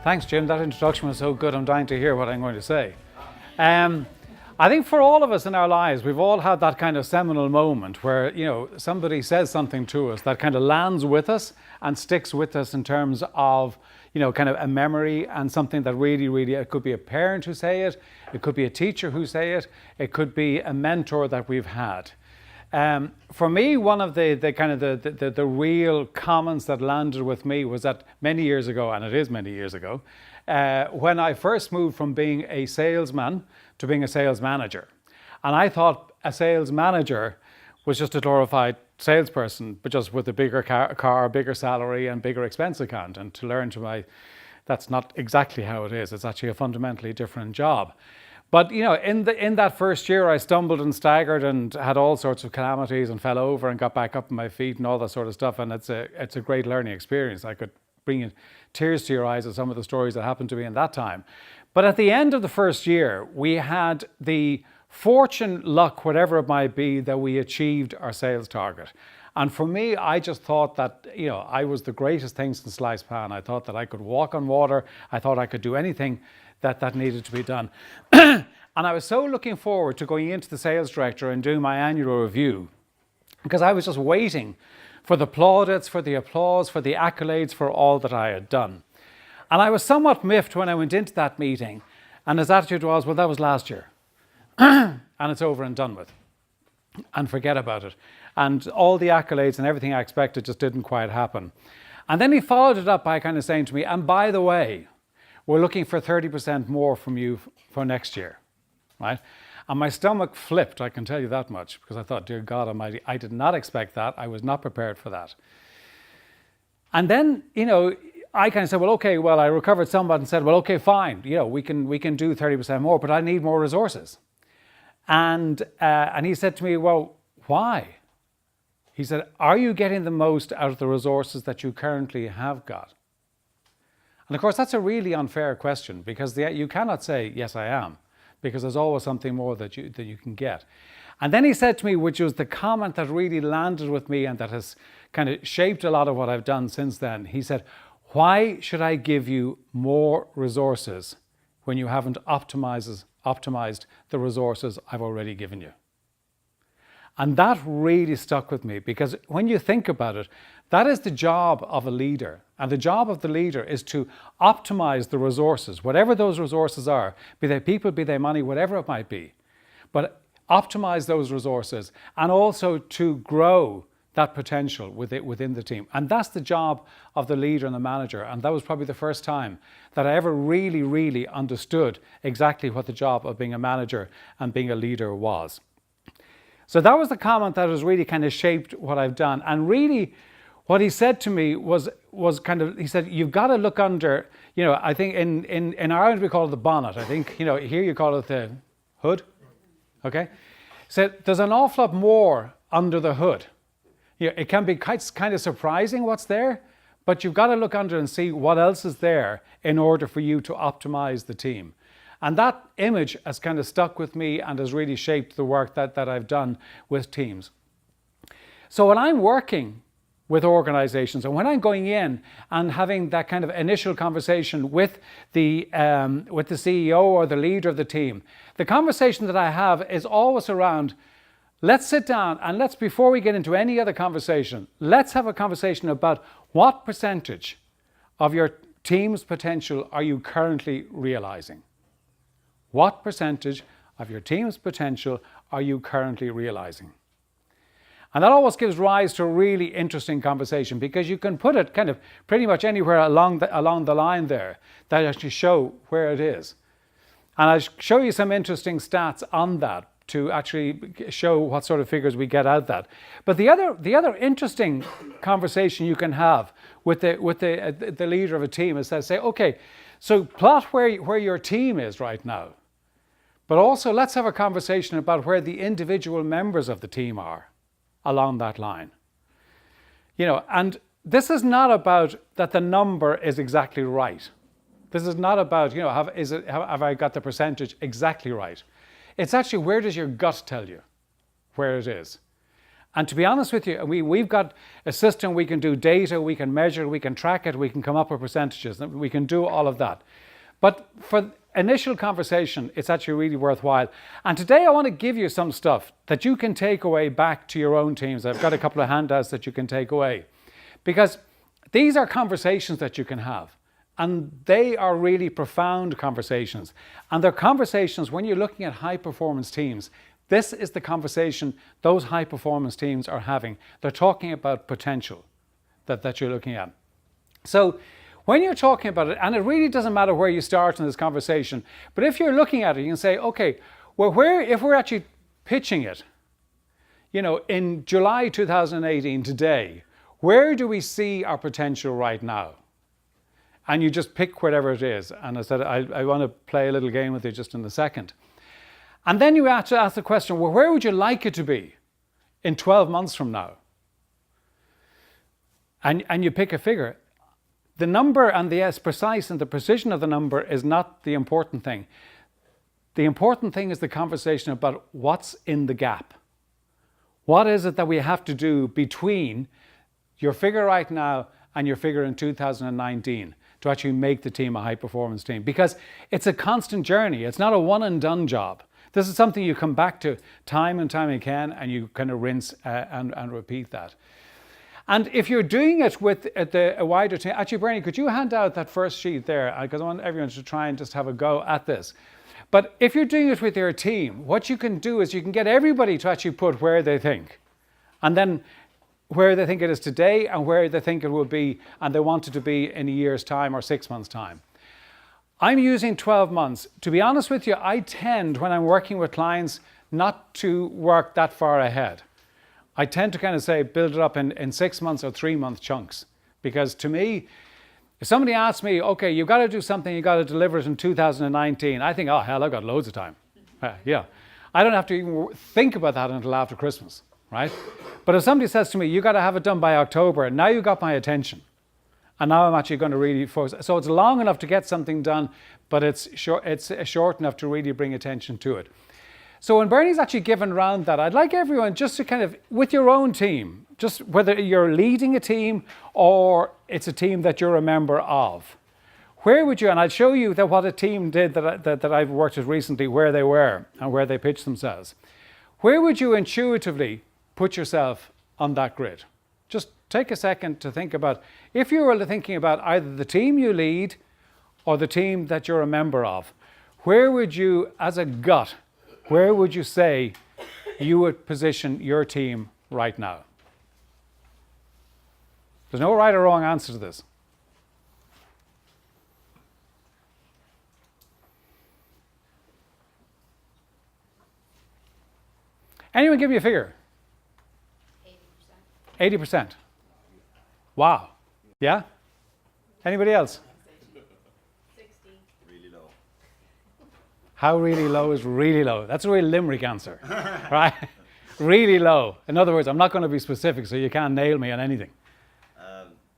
Thanks, Jim. That introduction was so good. I'm dying to hear what I'm going to say. I think for all of us in our lives, we've all had that kind of seminal moment where, somebody says something to us that kind of lands with us and sticks with us in terms of, kind of a memory and something that really, it could be a parent who say it, it could be a teacher who say it, it could be a mentor that we've had. For me, one of the real comments that landed with me was that many years ago, and it is many years ago, when I first moved from being a salesman to being a sales manager. And I thought a sales manager was just a glorified salesperson, but just with a bigger car, bigger salary and bigger expense account. And to learn that's not exactly how it is. It's actually a fundamentally different job. But in that first year, I stumbled and staggered and had all sorts of calamities and fell over and got back up on my feet and all that sort of stuff. And it's a great learning experience. I could bring tears to your eyes at some of the stories that happened to me in that time. But at the end of the first year, we had the fortune, luck, whatever it might be, that we achieved our sales target. And for me, I just thought that, I was the greatest thing since sliced pan. I thought that I could walk on water. I thought I could do anything that needed to be done. And I was so looking forward to going into the sales director and doing my annual review, because I was just waiting for the plaudits, for the applause, for the accolades, for all that I had done. And I was somewhat miffed when I went into that meeting, and his attitude was, well, that was last year. And it's over and done with. And forget about it. And all the accolades and everything I expected just didn't quite happen. And then he followed it up by kind of saying to me, and by the way, we're looking for 30% more from you for next year, right? And my stomach flipped, I can tell you that much, because I thought, dear God Almighty, I did not expect that. I was not prepared for that. And then, I kind of said, I recovered somewhat and said, well, okay, fine. We can do 30% more, but I need more resources. And he said to me, well, why? He said, are you getting the most out of the resources that you currently have got? And of course, that's a really unfair question, because you cannot say, yes, I am, because there's always something more that you can get. And then he said to me, which was the comment that really landed with me and that has kind of shaped a lot of what I've done since then. He said, why should I give you more resources when you haven't optimized the resources I've already given you? And that really stuck with me, because when you think about it, that is the job of a leader. And the job of the leader is to optimize the resources, whatever those resources are, be they people, be they money, whatever it might be. But optimize those resources and also to grow that potential within the team. And that's the job of the leader and the manager. And that was probably the first time that I ever really understood exactly what the job of being a manager and being a leader was. So that was the comment that has really kind of shaped what I've done. And really, what he said to me was he said, you've got to look under, I think in Ireland we call it the bonnet. I think, here you call it the hood. Okay? So there's an awful lot more under the hood. It can be kind of surprising what's there, but you've got to look under and see what else is there in order for you to optimize the team. And that image has kind of stuck with me and has really shaped the work that I've done with teams. So when I'm working with organizations and when I'm going in and having that kind of initial conversation with the CEO or the leader of the team, the conversation that I have is always around, let's sit down and before we get into any other conversation, let's have a conversation about what percentage of your team's potential are you currently realizing? What percentage of your team's potential are you currently realizing? And that always gives rise to a really interesting conversation, because you can put it kind of pretty much anywhere along the line there that actually show where it is. And I'll show you some interesting stats on that to actually show what sort of figures we get out of that. But the other interesting conversation you can have with the leader of a team is to say, okay, so plot where your team is right now. But also let's have a conversation about where the individual members of the team are along that line. And this is not about that the number is exactly right. This is not about, have I got the percentage exactly right? It's actually, where does your gut tell you where it is? And to be honest with you, we've got a system, we can do data, we can measure, we can track it, we can come up with percentages, we can do all of that. But for initial conversation, it's actually really worthwhile. And today I want to give you some stuff that you can take away back to your own teams. I've got a couple of handouts that you can take away. Because these are conversations that you can have. And they are really profound conversations. And they're conversations when you're looking at high performance teams. This is the conversation those high performance teams are having. They're talking about potential that you're looking at. So when you're talking about it, and it really doesn't matter where you start in this conversation, but if you're looking at it, you can say, okay, well, if we're actually pitching it, in July 2018 today, where do we see our potential right now? And you just pick whatever it is. And I said, I want to play a little game with you just in a second. And then you have to ask the question, well, where would you like it to be in 12 months from now? And you pick a figure. The number and the precise and the precision of the number is not the important thing. The important thing is the conversation about what's in the gap. What is it that we have to do between your figure right now and your figure in 2019 to actually make the team a high performance team? Because it's a constant journey. It's not a one and done job. This is something you come back to time and time again, and you kind of rinse and repeat that. And if you're doing it with a wider team, actually, Bernie, could you hand out that first sheet there? Because I want everyone to try and just have a go at this. But if you're doing it with your team, what you can do is you can get everybody to actually put where they think. And then where they think it is today and where they think it will be, and they want it to be in a year's time or 6 months' time. I'm using 12 months. To be honest with you, I tend, when I'm working with clients, not to work that far ahead. I tend to kind of say, build it up in 6 months or 3 month chunks. Because to me, if somebody asks me, okay, you've got to do something, you've got to deliver it in 2019, I think, oh, hell, I've got loads of time. Yeah. I don't have to even think about that until after Christmas, right? But if somebody says to me, you've got to have it done by October, now you've got my attention. And now I'm actually going to really focus. So it's long enough to get something done, but it's short enough to really bring attention to it. So when Bernie's actually given around that, I'd like everyone just to kind of, with your own team, just whether you're leading a team or it's a team that you're a member of, where would you, and I'll show you that what a team did that I've worked with recently, where they were and where they pitched themselves. Where would you intuitively put yourself on that grid? Just take a second to think about, if you were thinking about either the team you lead or the team that you're a member of, where would you, as a gut, where would you say you would position your team right now? There's no right or wrong answer to this. Anyone give me a figure? 80%. 80%. Wow. Yeah? Anybody else? 60. Really low. How really low is really low? That's a real Limerick answer, right? Really low. In other words, I'm not going to be specific, so you can't nail me on anything.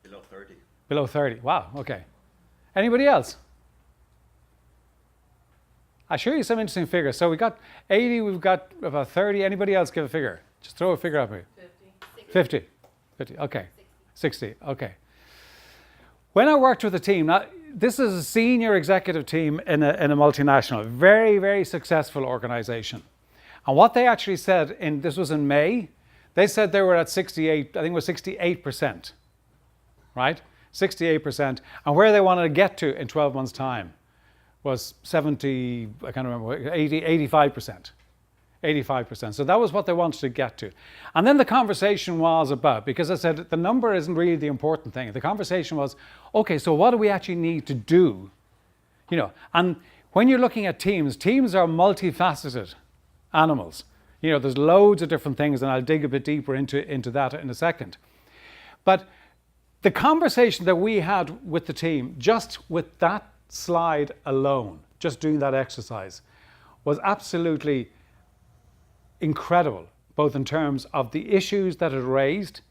Below 30. Below 30. Wow, okay. Anybody else? I'll show you some interesting figures. So we got 80, we've got about 30. Anybody else give a figure? Just throw a figure up here. 50. 50, okay. 60, okay. When I worked with a team, now, this is a senior executive team in a multinational, very, very successful organization. And what they actually said, this was in May, they said they were at 68, I think it was 68%, right? 68%. And where they wanted to get to in 12 months' time was 70, I can't remember, 80, 85%. 85%. So that was what they wanted to get to. And then the conversation was about, because I said the number isn't really the important thing. The conversation was, okay, so what do we actually need to do? And when you're looking at teams are multifaceted animals. There's loads of different things, and I'll dig a bit deeper into that in a second. But the conversation that we had with the team, just with that slide alone, just doing that exercise, was absolutely incredible, both in terms of the issues that it raised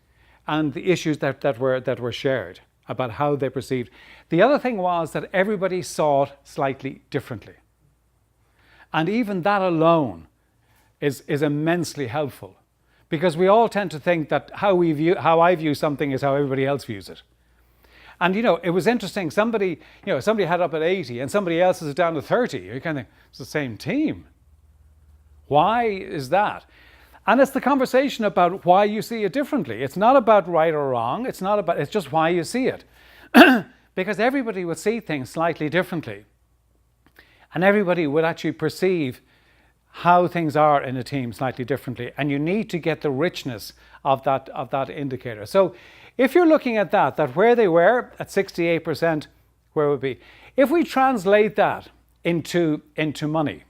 and the issues that were shared about how they perceived. The other thing was that everybody saw it slightly differently. And even that alone is immensely helpful, because we all tend to think that how I view something is how everybody else views it. And it was interesting. Somebody had up at 80 and somebody else is down to 30. You kind of think, it's the same team. Why is that? And it's the conversation about why you see it differently. It's not about right or wrong. It's just why you see it. Because everybody would see things slightly differently. And everybody would actually perceive how things are in a team slightly differently. And you need to get the richness of that indicator. So if you're looking at that where they were at 68%, where would it be? If we translate that into money,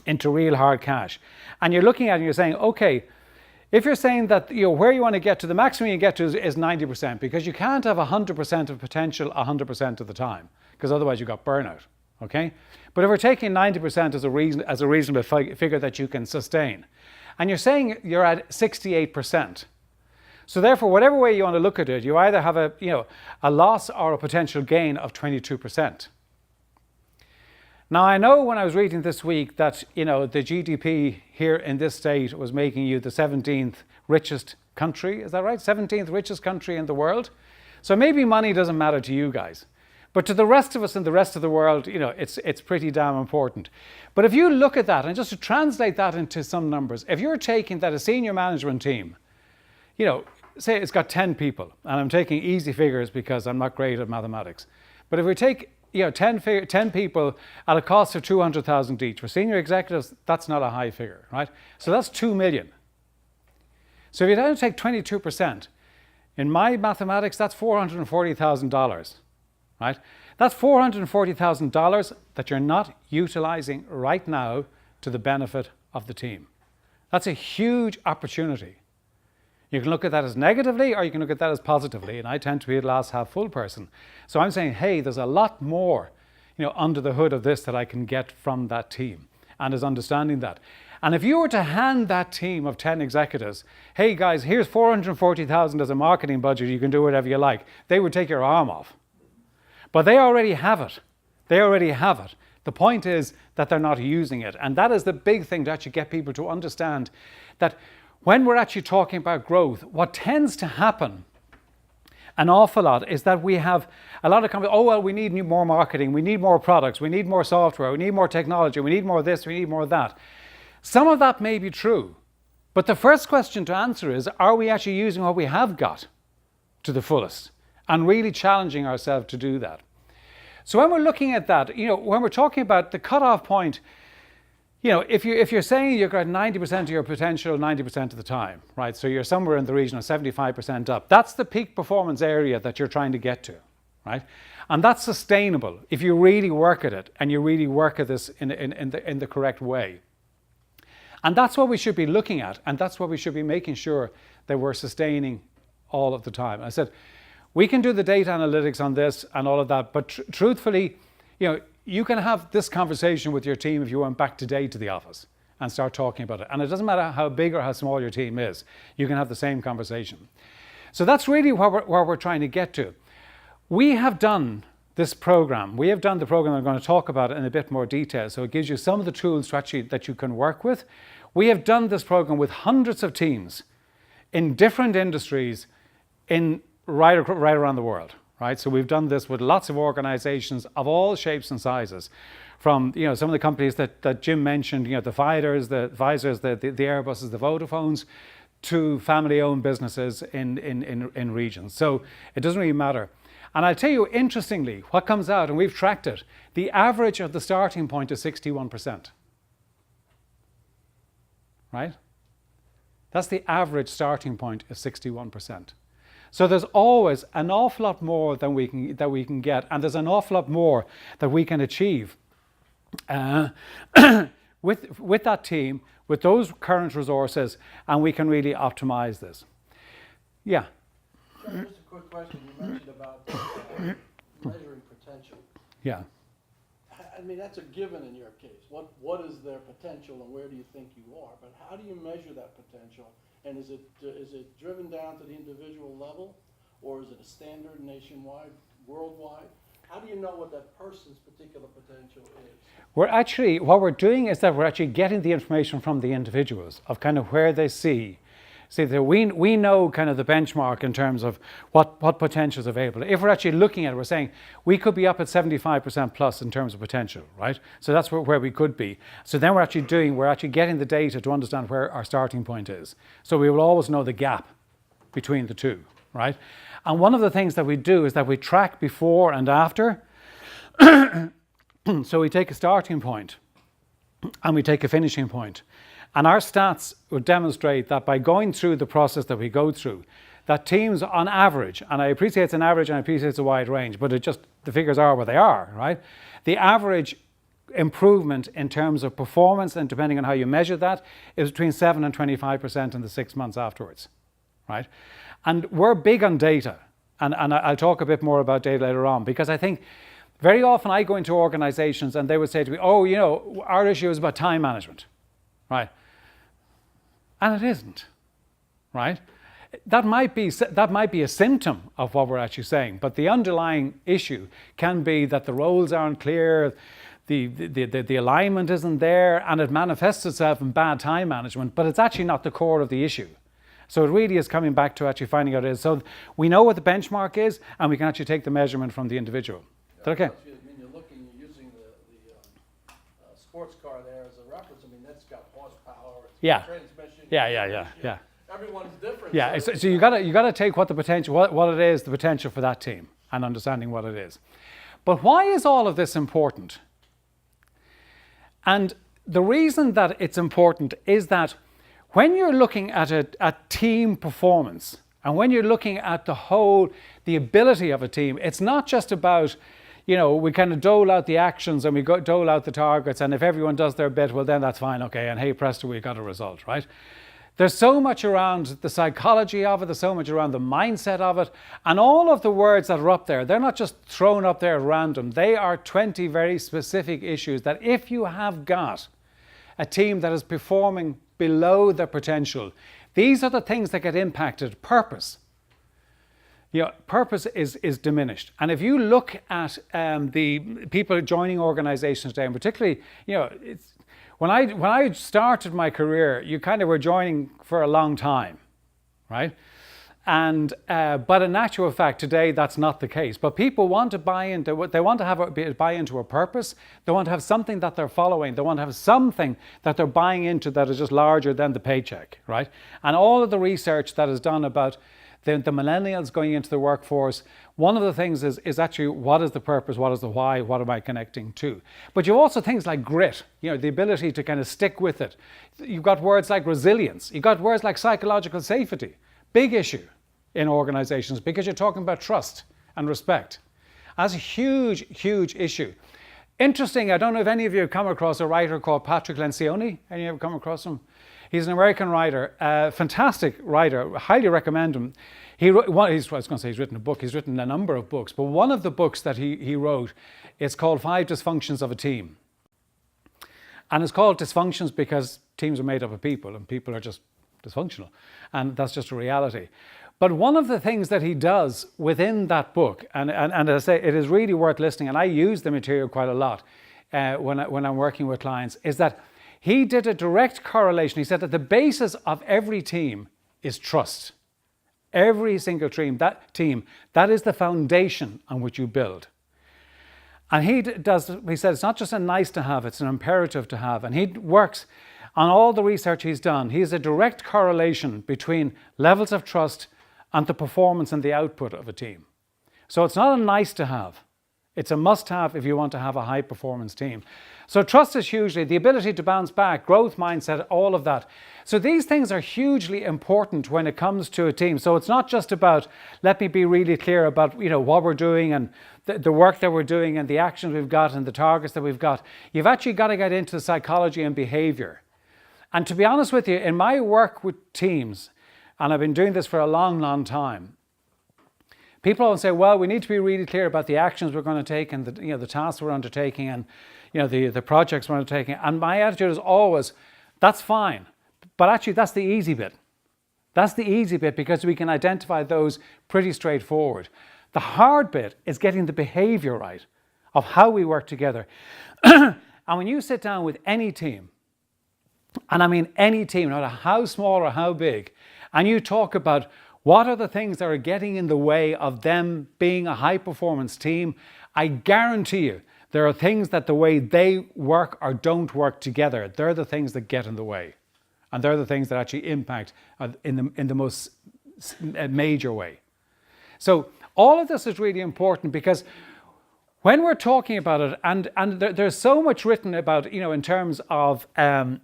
into real hard cash, and you're looking at it and you're saying, okay, if you're saying that where you want to get to, the maximum you get to is 90%, because you can't have 100% of potential 100% of the time, because otherwise you've got burnout, okay? But if we're taking 90% as a reasonable figure that you can sustain, and you're saying you're at 68%, so therefore, whatever way you want to look at it, you either have a loss or a potential gain of 22%. Now, I know when I was reading this week that, the GDP here in this state was making you the 17th richest country. Is that right? 17th richest country in the world. So maybe money doesn't matter to you guys. But to the rest of us in the rest of the world, it's pretty damn important. But if you look at that, and just to translate that into some numbers, if you're taking that a senior management team, say it's got 10 people, and I'm taking easy figures because I'm not great at mathematics. But if we take 10 people at a cost of 200,000 each, for senior executives, that's not a high figure, right? So that's 2 million. So if you don't take 22%, in my mathematics, that's $440,000, right? That's $440,000 that you're not utilizing right now to the benefit of the team. That's a huge opportunity. You can look at that as negatively or you can look at that as positively, and I tend to be a glass half full person. So I'm saying, hey, there's a lot more, under the hood of this that I can get from that team, and is understanding that. And if you were to hand that team of 10 executives, hey guys, here's 440,000 as a marketing budget, you can do whatever you like, they would take your arm off. But they already have it. They already have it. The point is that they're not using it. And that is the big thing to actually get people to understand that when we're actually talking about growth, what tends to happen an awful lot is that we have a lot of companies, we need more marketing, we need more products, we need more software, we need more technology, we need more of this, we need more of that. Some of that may be true, but the first question to answer is, are we actually using what we have got to the fullest and really challenging ourselves to do that? So when we're looking at that, when we're talking about the cutoff point, if you're saying you've got 90% of your potential 90% of the time, right? So you're somewhere in the region of 75% up. That's the peak performance area that you're trying to get to, right? And that's sustainable if you really work at it and you really work at this in the correct way. And that's what we should be looking at, and that's what we should be making sure that we're sustaining all of the time. I said, we can do the data analytics on this and all of that, but truthfully, you can have this conversation with your team if you went back today to the office and start talking about it. And it doesn't matter how big or how small your team is, you can have the same conversation. So that's really where we're trying to get to. We have done this program. We have done the program. I'm going to talk about it in a bit more detail. So it gives you some of the tools that you can work with. We have done this program with hundreds of teams in different industries right around the world. Right? So we've done this with lots of organizations of all shapes and sizes, from some of the companies that Jim mentioned, the Pfizers, the Airbuses, the Vodafones, to family-owned businesses in regions. So it doesn't really matter. And I'll tell you, interestingly, what comes out, and we've tracked it, the average of the starting point is 61%. Right? That's the average starting point is 61%. So there's always an awful lot more that we can get, and there's an awful lot more that we can achieve with that team, with those current resources, and we can really optimize this. Yeah. Just a quick question. You mentioned about measuring potential. Yeah. I mean, that's a given in your case. What is their potential, and where do you think you are? But how do you measure that potential? And is it driven down to the individual level, or is it a standard nationwide, worldwide? How do you know what that person's particular potential is? What we're doing is that we're actually getting the information from the individuals of kind of where they see. See, we know kind of the benchmark in terms of what potential is available. If we're actually looking at it, we're saying we could be up at 75% plus in terms of potential, right? So that's where we could be. So then we're actually getting the data to understand where our starting point is. So we will always know the gap between the two, right? And one of the things that we do is that we track before and after. So we take a starting point and we take a finishing point. And our stats would demonstrate that by going through the process that we go through, that teams on average, and I appreciate it's an average and I appreciate it's a wide range, but the figures are what they are, right? The average improvement in terms of performance, and depending on how you measure that, is between 7 and 25% in the 6 months afterwards, right? And we're big on data, and I'll talk a bit more about data later on, because I think very often I go into organizations and they would say to me, oh, you know, our issue is about time management, right? And it isn't, right? That might be a symptom of what we're actually saying, but the underlying issue can be that the roles aren't clear, the alignment isn't there, and it manifests itself in bad time management, but it's actually not the core of the issue. So it really is coming back to actually finding out what it is. So we know what the benchmark is, and we can actually take the measurement from the individual. Is that okay? I mean, you're using the sports car there as a reference. I mean, that's got horsepower, it's got transmission. Yeah. Everyone's different. Yeah, so you gotta take what the potential, what it is, the potential for that team, and understanding what it is. But why is all of this important? And the reason that it's important is that when you're looking at team performance, and when you're looking at the ability of a team, it's not just about, you know, we kind of dole out the actions and we dole out the targets, and if everyone does their bit, well then that's fine, okay, and hey presto, we got a result, right? There's so much around the psychology of it, there's so much around the mindset of it, and all of the words that are up there, they're not just thrown up there at random. They are 20 very specific issues that if you have got a team that is performing below their potential, these are the things that get impacted. Purpose. You know, purpose is diminished. And if you look at the people joining organizations today, and particularly, you know, when I started my career, you kind of were joining for a long time, right? And but in actual fact, today that's not the case. But people want to buy into what they want to have buy into a purpose. They want to have something that they're following. They want to have something that they're buying into that is just larger than the paycheck, right? And all of the research that is done about the millennials going into the workforce, one of the things is actually what is the purpose, what is the why, what am I connecting to? But you have also things like grit, you know, the ability to kind of stick with it. You've got words like resilience, you've got words like psychological safety, big issue in organizations because you're talking about trust and respect. That's a huge, huge issue. Interesting, I don't know if any of you have come across a writer called Patrick Lencioni. Any of you ever come across him? He's an American writer, fantastic writer, highly recommend him. I was going to say he's written a book, he's written a number of books, but one of the books that he wrote is called 5 Dysfunctions of a Team. And it's called Dysfunctions because teams are made up of people and people are just dysfunctional. And that's just a reality. But one of the things that he does within that book, and as I say, it is really worth listening, and I use the material quite a lot when I'm working with clients, is that he did a direct correlation. He said that the basis of every team is trust. Every single team, that is the foundation on which you build. And he said it's not just a nice to have, it's an imperative to have. And he works on all the research he's done. He has a direct correlation between levels of trust and the performance and the output of a team. So it's not a nice to have. It's a must-have if you want to have a high-performance team. So trust is hugely, the ability to bounce back, growth mindset, all of that. So these things are hugely important when it comes to a team. So it's not just about, let me be really clear about, you know, what we're doing and the work that we're doing and the actions we've got and the targets that we've got. You've actually got to get into the psychology and behavior. And to be honest with you, in my work with teams, and I've been doing this for a long, long time, people always say, well, we need to be really clear about the actions we're going to take and the tasks we're undertaking and the projects we're undertaking. And my attitude is always, that's fine. But actually, that's the easy bit. That's the easy bit because we can identify those pretty straightforward. The hard bit is getting the behavior right of how we work together. And when you sit down with any team, and I mean any team, no matter how small or how big, and you talk about what are the things that are getting in the way of them being a high performance team, I guarantee you there are things that the way they work or don't work together, they're the things that get in the way. And they're the things that actually impact in the most major way. So all of this is really important, because when we're talking about it, and there's so much written about, in terms of the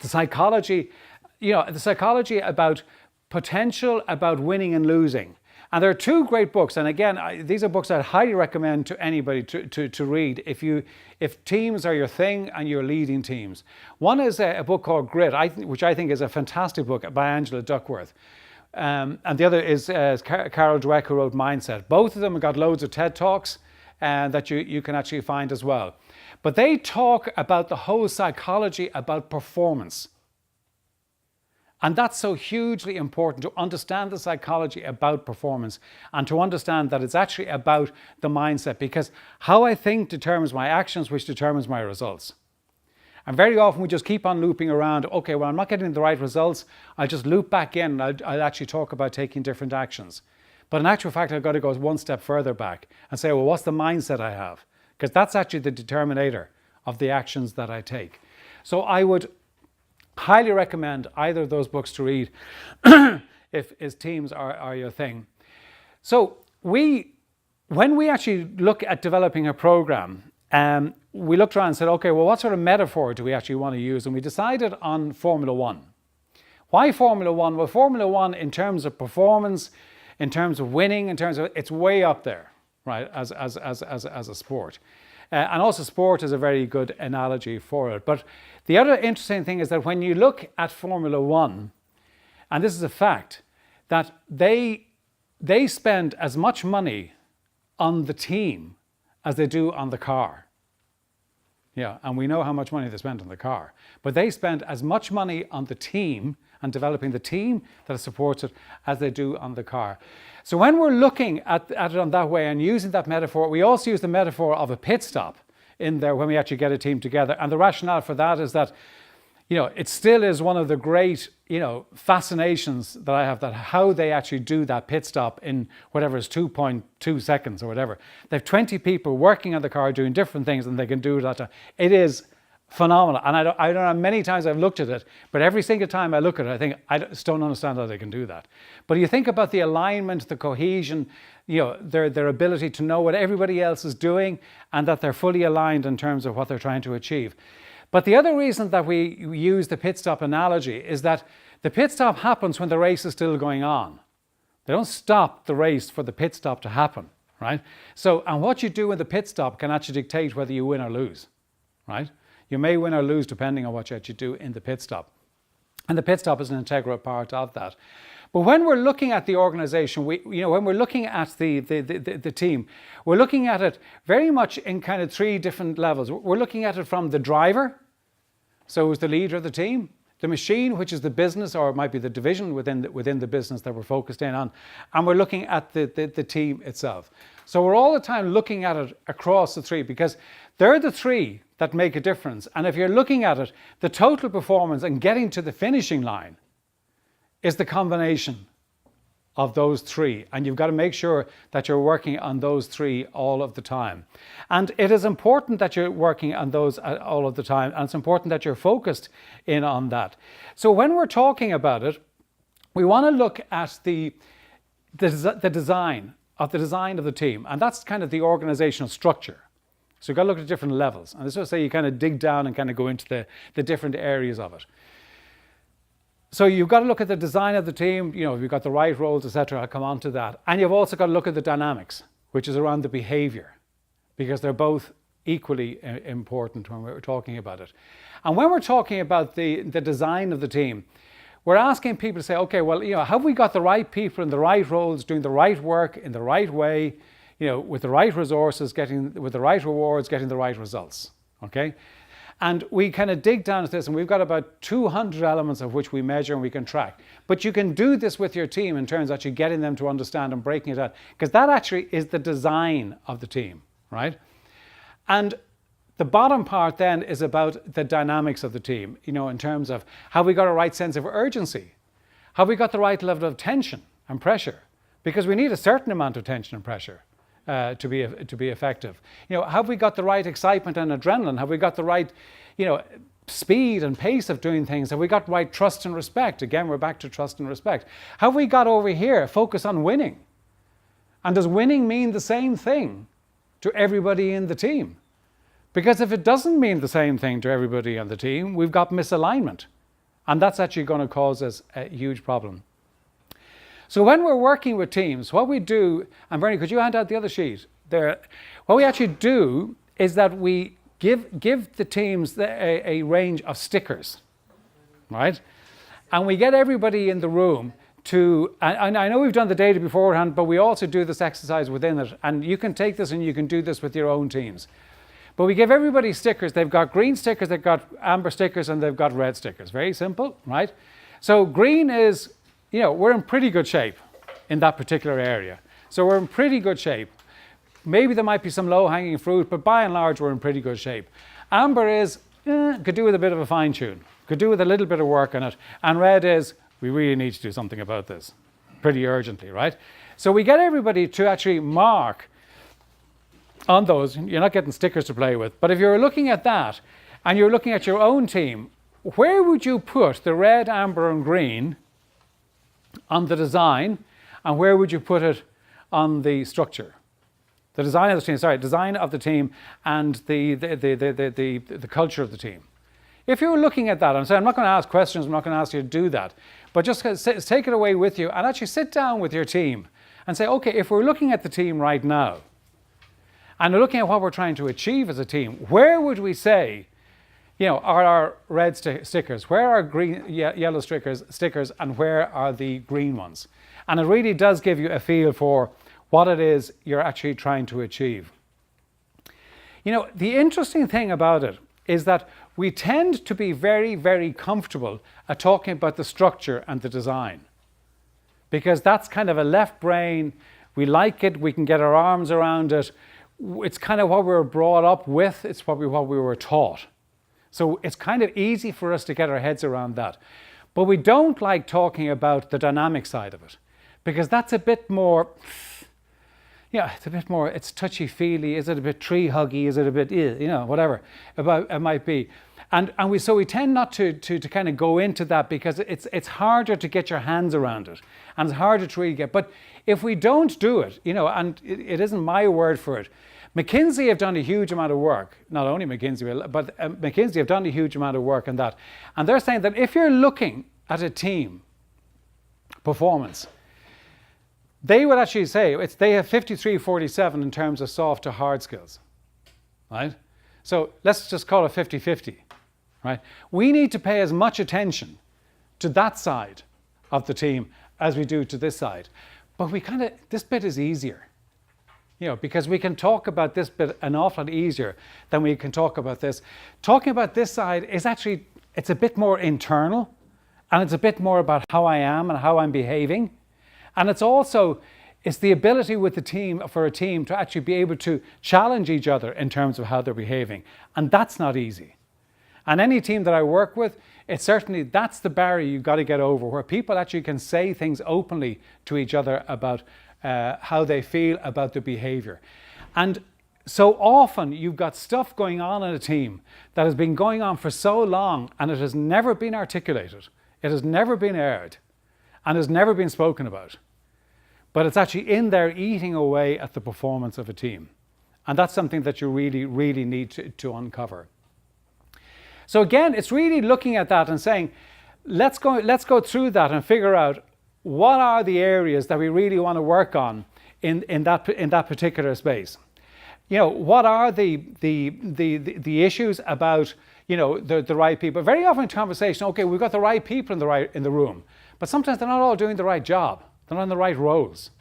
psychology, the psychology about potential, about winning and losing. And there are two great books, and again, these are books I'd highly recommend to anybody to read if teams are your thing and you're leading teams. One is a book called Grit, which I think is a fantastic book by Angela Duckworth. And the other is Carol Dweck, who wrote Mindset. Both of them have got loads of TED Talks that you can actually find as well. But they talk about the whole psychology about performance. And that's so hugely important, to understand the psychology about performance and to understand that it's actually about the mindset, because how I think determines my actions, which determines my results. And very often we just keep on looping around, okay, well, I'm not getting the right results, I'll just loop back in and I'll actually talk about taking different actions. But in actual fact, I've got to go one step further back and say, well, what's the mindset I have? Because that's actually the determinator of the actions that I take. So I would highly recommend either of those books to read if teams are your thing. So when we actually look at developing a program, we looked around and said, okay, well, what sort of metaphor do we actually want to use? And we decided on Formula One. Why Formula One? Well, Formula One, in terms of performance, in terms of winning, in terms of, it's way up there, right, as a sport. And also sport is a very good analogy for it. But the other interesting thing is that when you look at Formula One, and this is a fact, that they spend as much money on the team as they do on the car. Yeah, and we know how much money they spend on the car. But they spend as much money on the team and developing the team that supports it as they do on the car. So when we're looking at it on that way and using that metaphor, we also use the metaphor of a pit stop in there when we actually get a team together. And the rationale for that is that, it still is one of the great, fascinations that I have, that how they actually do that pit stop in whatever is 2.2 seconds or whatever. They have 20 people working on the car doing different things, and they can do that. It is phenomenal. And I don't know how many times I've looked at it, but every single time I look at it, I think, I just don't understand how they can do that. But you think about the alignment, the cohesion, their ability to know what everybody else is doing, and that they're fully aligned in terms of what they're trying to achieve. But the other reason that we use the pit stop analogy is that the pit stop happens when the race is still going on. They don't stop the race for the pit stop to happen, right? So, and what you do in the pit stop can actually dictate whether you win or lose, right? You may win or lose depending on what you actually do in the pit stop. And the pit stop is an integral part of that. But when we're looking at the organization, when we're looking at the team, we're looking at it very much in kind of three different levels. We're looking at it from the driver, so who's the leader of the team, the machine, which is the business, or it might be the division within the business that we're focused in on, and we're looking at the team itself. So we're all the time looking at it across the three, because they're the three that make a difference. And if you're looking at it, the total performance and getting to the finishing line is the combination of those three. And you've got to make sure that you're working on those three all of the time. And it is important that you're working on those all of the time. And it's important that you're focused in on that. So when we're talking about it, we want to look at the design of the team. And that's kind of the organizational structure. So you've got to look at different levels. And this is say you kind of dig down and kind of go into the different areas of it. So you've got to look at the design of the team, you've got the right roles, etc. I'll come on to that. And you've also got to look at the dynamics, which is around the behavior, because they're both equally important when we're talking about it. And when we're talking about the design of the team, we're asking people to say, okay, well, have we got the right people in the right roles, doing the right work in the right way, with the right resources, with the right rewards, getting the right results, okay? And we kind of dig down at this, and we've got about 200 elements of which we measure and we can track. But you can do this with your team in terms of actually getting them to understand and breaking it out, because that actually is the design of the team, right? And the bottom part then is about the dynamics of the team, in terms of have we got a right sense of urgency? Have we got the right level of tension and pressure? Because we need a certain amount of tension and pressure to be effective. Have we got the right excitement and adrenaline? Have we got the right, speed and pace of doing things? Have we got the right trust and respect? Again, we're back to trust and respect. Have we got over here focus on winning? And does winning mean the same thing to everybody in the team? Because if it doesn't mean the same thing to everybody on the team, we've got misalignment. And that's actually going to cause us a huge problem. So when we're working with teams, what we do, and Bernie, could you hand out the other sheet there? What we actually do is that we give the teams a range of stickers, right? And we get everybody in the room to, and I know we've done the data beforehand, but we also do this exercise within it. And you can take this and you can do this with your own teams. But we give everybody stickers. They've got green stickers, they've got amber stickers, and they've got red stickers. Very simple, right? So green is, we're in pretty good shape in that particular area. So we're in pretty good shape. Maybe there might be some low-hanging fruit, but by and large, we're in pretty good shape. Amber is, could do with a bit of a fine-tune, could do with a little bit of work on it. And red is, we really need to do something about this pretty urgently, right? So we get everybody to actually mark on those. You're not getting stickers to play with, but if you're looking at that and you're looking at your own team, where would you put the red, amber, and green on the design, and where would you put it on the structure? The design of the team, design of the team and the culture of the team. If you're looking at that, I'm not going to ask questions, I'm not going to ask you to do that, but just take it away with you and actually sit down with your team and say, okay, if we're looking at the team right now, and we're looking at what we're trying to achieve as a team, where would we say, are our red stickers? Where are green, yellow stickers, and where are the green ones? And it really does give you a feel for what it is you're actually trying to achieve. The interesting thing about it is that we tend to be very, very comfortable at talking about the structure and the design, because that's kind of a left brain. We like it. We can get our arms around it. It's kind of what we were brought up with. It's probably what we were taught. So it's kind of easy for us to get our heads around that. But we don't like talking about the dynamic side of it, because that's a bit more, it's touchy-feely. Is it a bit tree-huggy? Is it a bit, whatever it might be. And we tend not to kind of go into that, because it's harder to get your hands around it, and it's harder to really get. But if we don't do it, and it isn't my word for it, McKinsey have done a huge amount of work. Not only McKinsey, but McKinsey have done a huge amount of work on that. And they're saying that if you're looking at a team performance, they would actually say they have 53-47 in terms of soft to hard skills, right? So let's just call it 50-50, right? We need to pay as much attention to that side of the team as we do to this side. But this bit is easier, because we can talk about this bit an awful lot easier than we can talk about this. Talking about this side is actually, it's a bit more internal, and it's a bit more about how I am and how I'm behaving. And it's the ability with the team, for a team to actually be able to challenge each other in terms of how they're behaving. And that's not easy. And any team that I work with, that's the barrier you've got to get over, where people actually can say things openly to each other about how they feel about their behavior. And so often you've got stuff going on in a team that has been going on for so long, and it has never been articulated. It has never been aired, and has never been spoken about. But it's actually in there eating away at the performance of a team. And that's something that you really, really need to uncover. So again, it's really looking at that and saying, let's go through that and figure out what are the areas that we really want to work on in that particular space. What are the issues about the right people? Very often in conversation, okay, we've got the right people in the room, but sometimes they're not all doing the right job. They're not in the right roles.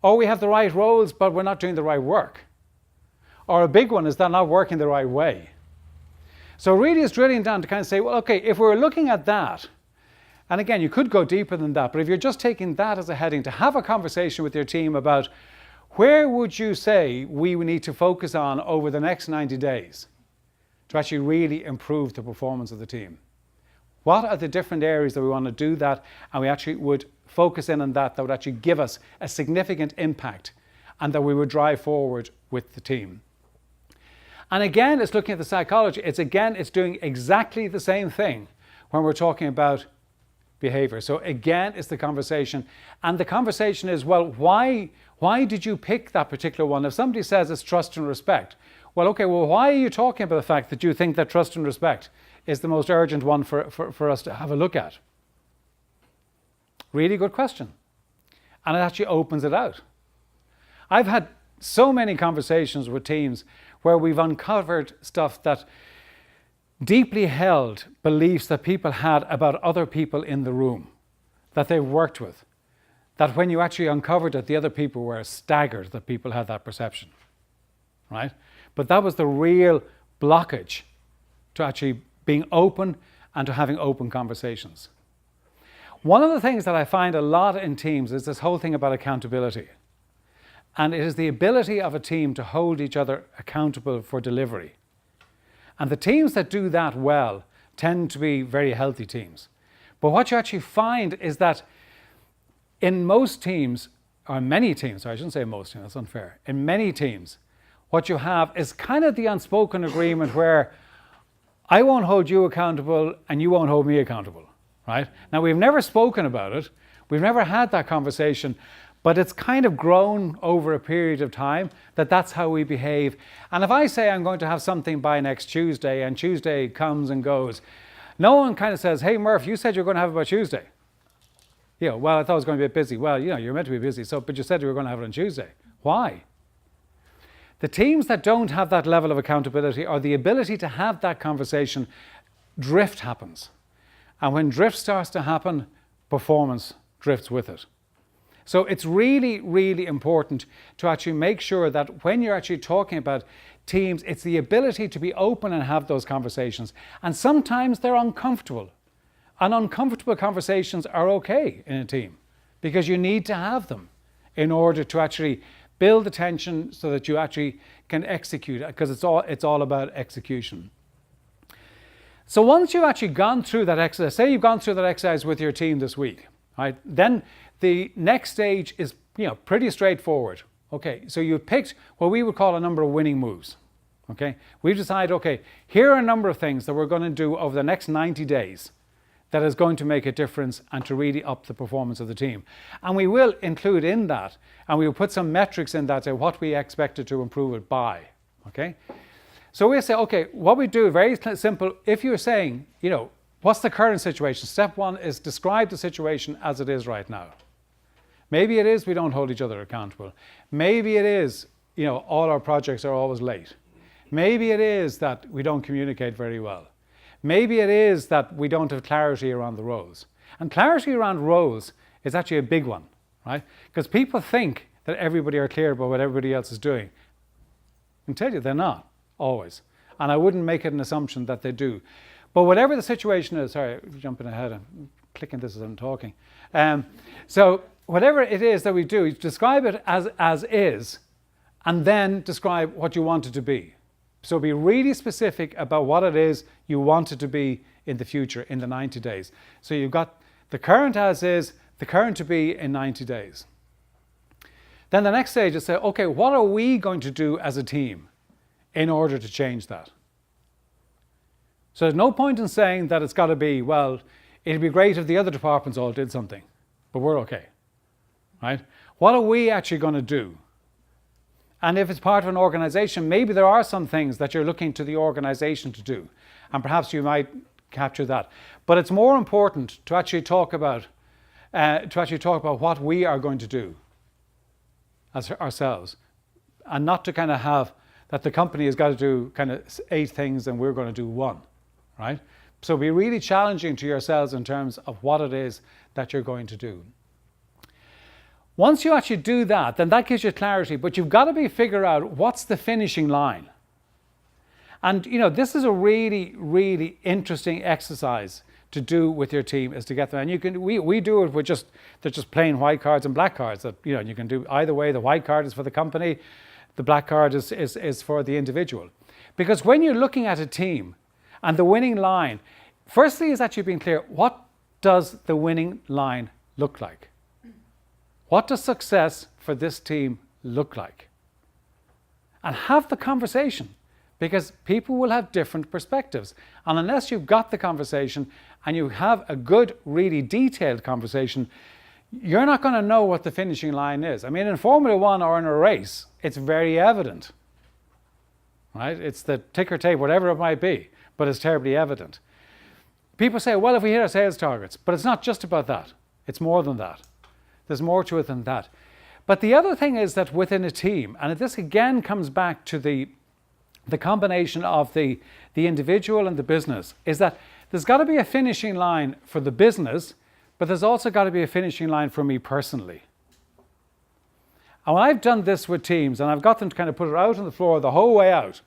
Or we have the right roles, but we're not doing the right work. Or a big one is they're not working the right way. So really it's drilling down to kind of say, well, okay, if we're looking at that, and again, you could go deeper than that, but if you're just taking that as a heading, to have a conversation with your team about where would you say we need to focus on over the next 90 days to actually really improve the performance of the team? What are the different areas that we want to do that, and we actually would focus in on that would actually give us a significant impact and that we would drive forward with the team. And again, it's looking at the psychology. It's doing exactly the same thing when we're talking about behavior. So again, it's the conversation. And the conversation is, well, why did you pick that particular one? If somebody says it's trust and respect, well, okay, well, why are you talking about the fact that you think that trust and respect is the most urgent one for us to have a look at? Really good question. And it actually opens it out. I've had so many conversations with teams where we've uncovered stuff that deeply held beliefs that people had about other people in the room that they've worked with, that when you actually uncovered it, the other people were staggered that people had that perception, right? But that was the real blockage to actually being open and to having open conversations. One of the things that I find a lot in teams is this whole thing about accountability. And it is the ability of a team to hold each other accountable for delivery. And the teams that do that well tend to be very healthy teams. But what you actually find is that in most teams, or many teams, I shouldn't say most teams, that's unfair. In many teams, what you have is kind of the unspoken agreement where I won't hold you accountable and you won't hold me accountable, right? Now, we've never spoken about it. We've never had that conversation. But it's kind of grown over a period of time that that's how we behave. And if I say I'm going to have something by next Tuesday and Tuesday comes and goes, no one kind of says, hey, Murph, you said you're going to have it by Tuesday. Yeah, well, I thought I was going to be a bit busy. Well, you're meant to be busy, but you said you were going to have it on Tuesday. Why? The teams that don't have that level of accountability or the ability to have that conversation, drift happens. And when drift starts to happen, performance drifts with it. So it's really, really important to actually make sure that when you're actually talking about teams, it's the ability to be open and have those conversations. And sometimes they're uncomfortable. And uncomfortable conversations are okay in a team because you need to have them in order to actually build the tension so that you actually can execute, because it's all about execution. So once you've actually gone through that exercise, say you've gone through that exercise with your team this week, right? Then the next stage is pretty straightforward. Okay, so you've picked what we would call a number of winning moves. Okay, we've decided, okay, here are a number of things that we're going to do over the next 90 days that is going to make a difference and to really up the performance of the team. And we will include in that, and we will put some metrics in that, say what we expected to improve it by. Okay, so we say, okay, what we do, very simple, if you're saying, what's the current situation? Step one is describe the situation as it is right now. Maybe it is we don't hold each other accountable. Maybe it is, all our projects are always late. Maybe it is that we don't communicate very well. Maybe it is that we don't have clarity around the roles. And clarity around roles is actually a big one, right? Because people think that everybody are clear about what everybody else is doing. I can tell you they're not, always. And I wouldn't make it an assumption that they do. But whatever the situation is, sorry, jumping ahead, I'm clicking this as I'm talking. So whatever it is that we do, describe it as is, and then describe what you want it to be. So be really specific about what it is you want it to be in the future, in the 90 days. So you've got the current as is, the current to be in 90 days. Then the next stage is say, okay, what are we going to do as a team in order to change that? So there's no point in saying that it's got to be, well, it'd be great if the other departments all did something, but we're okay, right? What are we actually going to do? And if it's part of an organization, maybe there are some things that you're looking to the organization to do, and perhaps you might capture that. But it's more important to actually talk about what we are going to do as ourselves, and not to kind of have that the company has got to do kind of 8 things and we're going to do 1, right? So be really challenging to yourselves in terms of what it is that you're going to do. Once you actually do that, then that gives you clarity, but you've got to figure out what's the finishing line. And this is a really, really interesting exercise to do with your team, is to get them. And we do it with they're just plain white cards and black cards that you can do either way. The white card is for the company, the black card is for the individual. Because when you're looking at a team and the winning line, firstly is actually being clear, what does the winning line look like? What does success for this team look like? And have the conversation, because people will have different perspectives. And unless you've got the conversation and you have a good, really detailed conversation, you're not going to know what the finishing line is. I mean, in Formula One or in a race, it's very evident, right? It's the ticker tape, whatever it might be, but it's terribly evident. People say, well, if we hit our sales targets, but it's not just about that. It's more than that. There's more to it than that. But the other thing is that within a team, and this again comes back to the combination of the individual and the business, is that there's got to be a finishing line for the business, but there's also got to be a finishing line for me personally. And when I've done this with teams, and I've got them to kind of put it out on the floor the whole way out,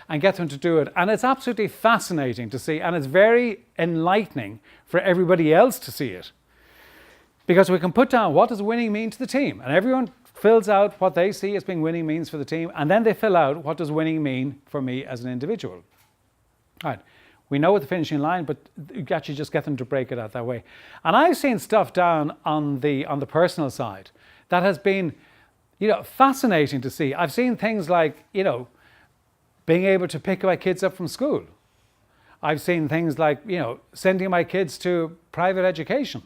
and get them to do it, and it's absolutely fascinating to see, and it's very enlightening for everybody else to see it. Because we can put down what does winning mean to the team, and everyone fills out what they see as being winning means for the team, and then they fill out what does winning mean for me as an individual. All right, we know what the finishing line, but you actually just get them to break it out that way. And I've seen stuff down on the personal side that has been, fascinating to see. I've seen things like, being able to pick my kids up from school. I've seen things like, sending my kids to private education.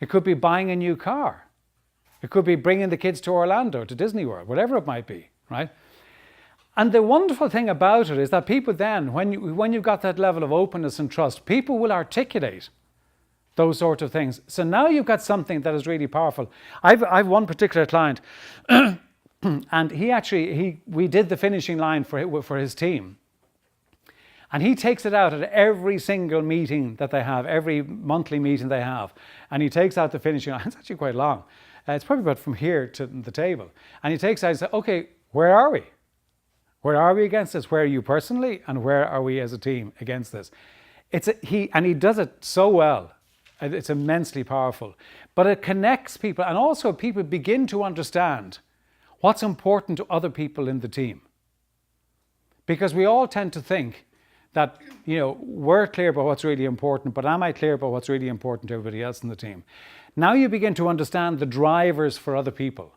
It could be buying a new car. It could be bringing the kids to Orlando, to Disney World, whatever it might be, right? And the wonderful thing about it is that people then, when you've got that level of openness and trust, people will articulate those sorts of things. So now you've got something that is really powerful. I've one particular client, and we did the finishing line for his team. And he takes it out at every single meeting that they have, every monthly meeting they have. And he takes out the finishing line. It's actually quite long. It's probably about from here to the table. And he takes out and says, okay, where are we? Where are we against this? Where are you personally? And where are we as a team against this? And he does it so well. It's immensely powerful. But it connects people. And also people begin to understand what's important to other people in the team. Because we all tend to think that, we're clear about what's really important, but am I clear about what's really important to everybody else in the team? Now you begin to understand the drivers for other people.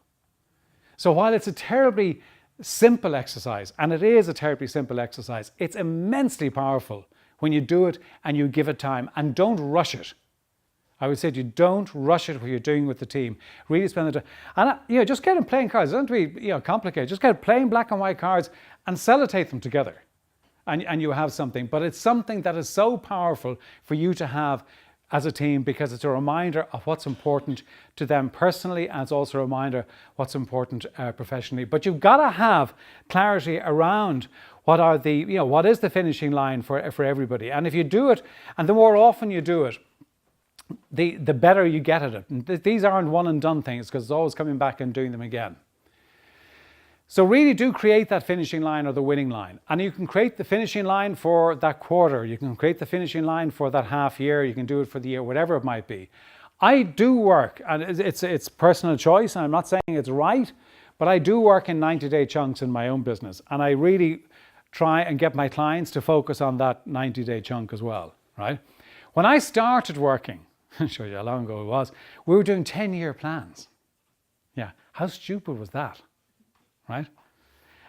So while it's a terribly simple exercise, and it is a terribly simple exercise, it's immensely powerful when you do it and you give it time, and don't rush it. I would say to you, don't rush it what you're doing with the team. Really spend the time. And just get them playing cards. It doesn't have to be complicated. Just get plain black and white cards and sellotape them together. And you have something. But it's something that is so powerful for you to have as a team, because it's a reminder of what's important to them personally, and it's also a reminder what's important professionally. But you've got to have clarity around what is the finishing line for everybody. And if you do it, and the more often you do it, the better you get at it. And these aren't one and done things, because it's always coming back and doing them again. So really do create that finishing line or the winning line. And you can create the finishing line for that quarter. You can create the finishing line for that half year. You can do it for the year, whatever it might be. I do work, and it's personal choice, and I'm not saying it's right, but I do work in 90-day chunks in my own business. And I really try and get my clients to focus on that 90-day chunk as well, right? When I started working, I'll show you how long ago it was, we were doing 10-year plans. Yeah, how stupid was that? Right?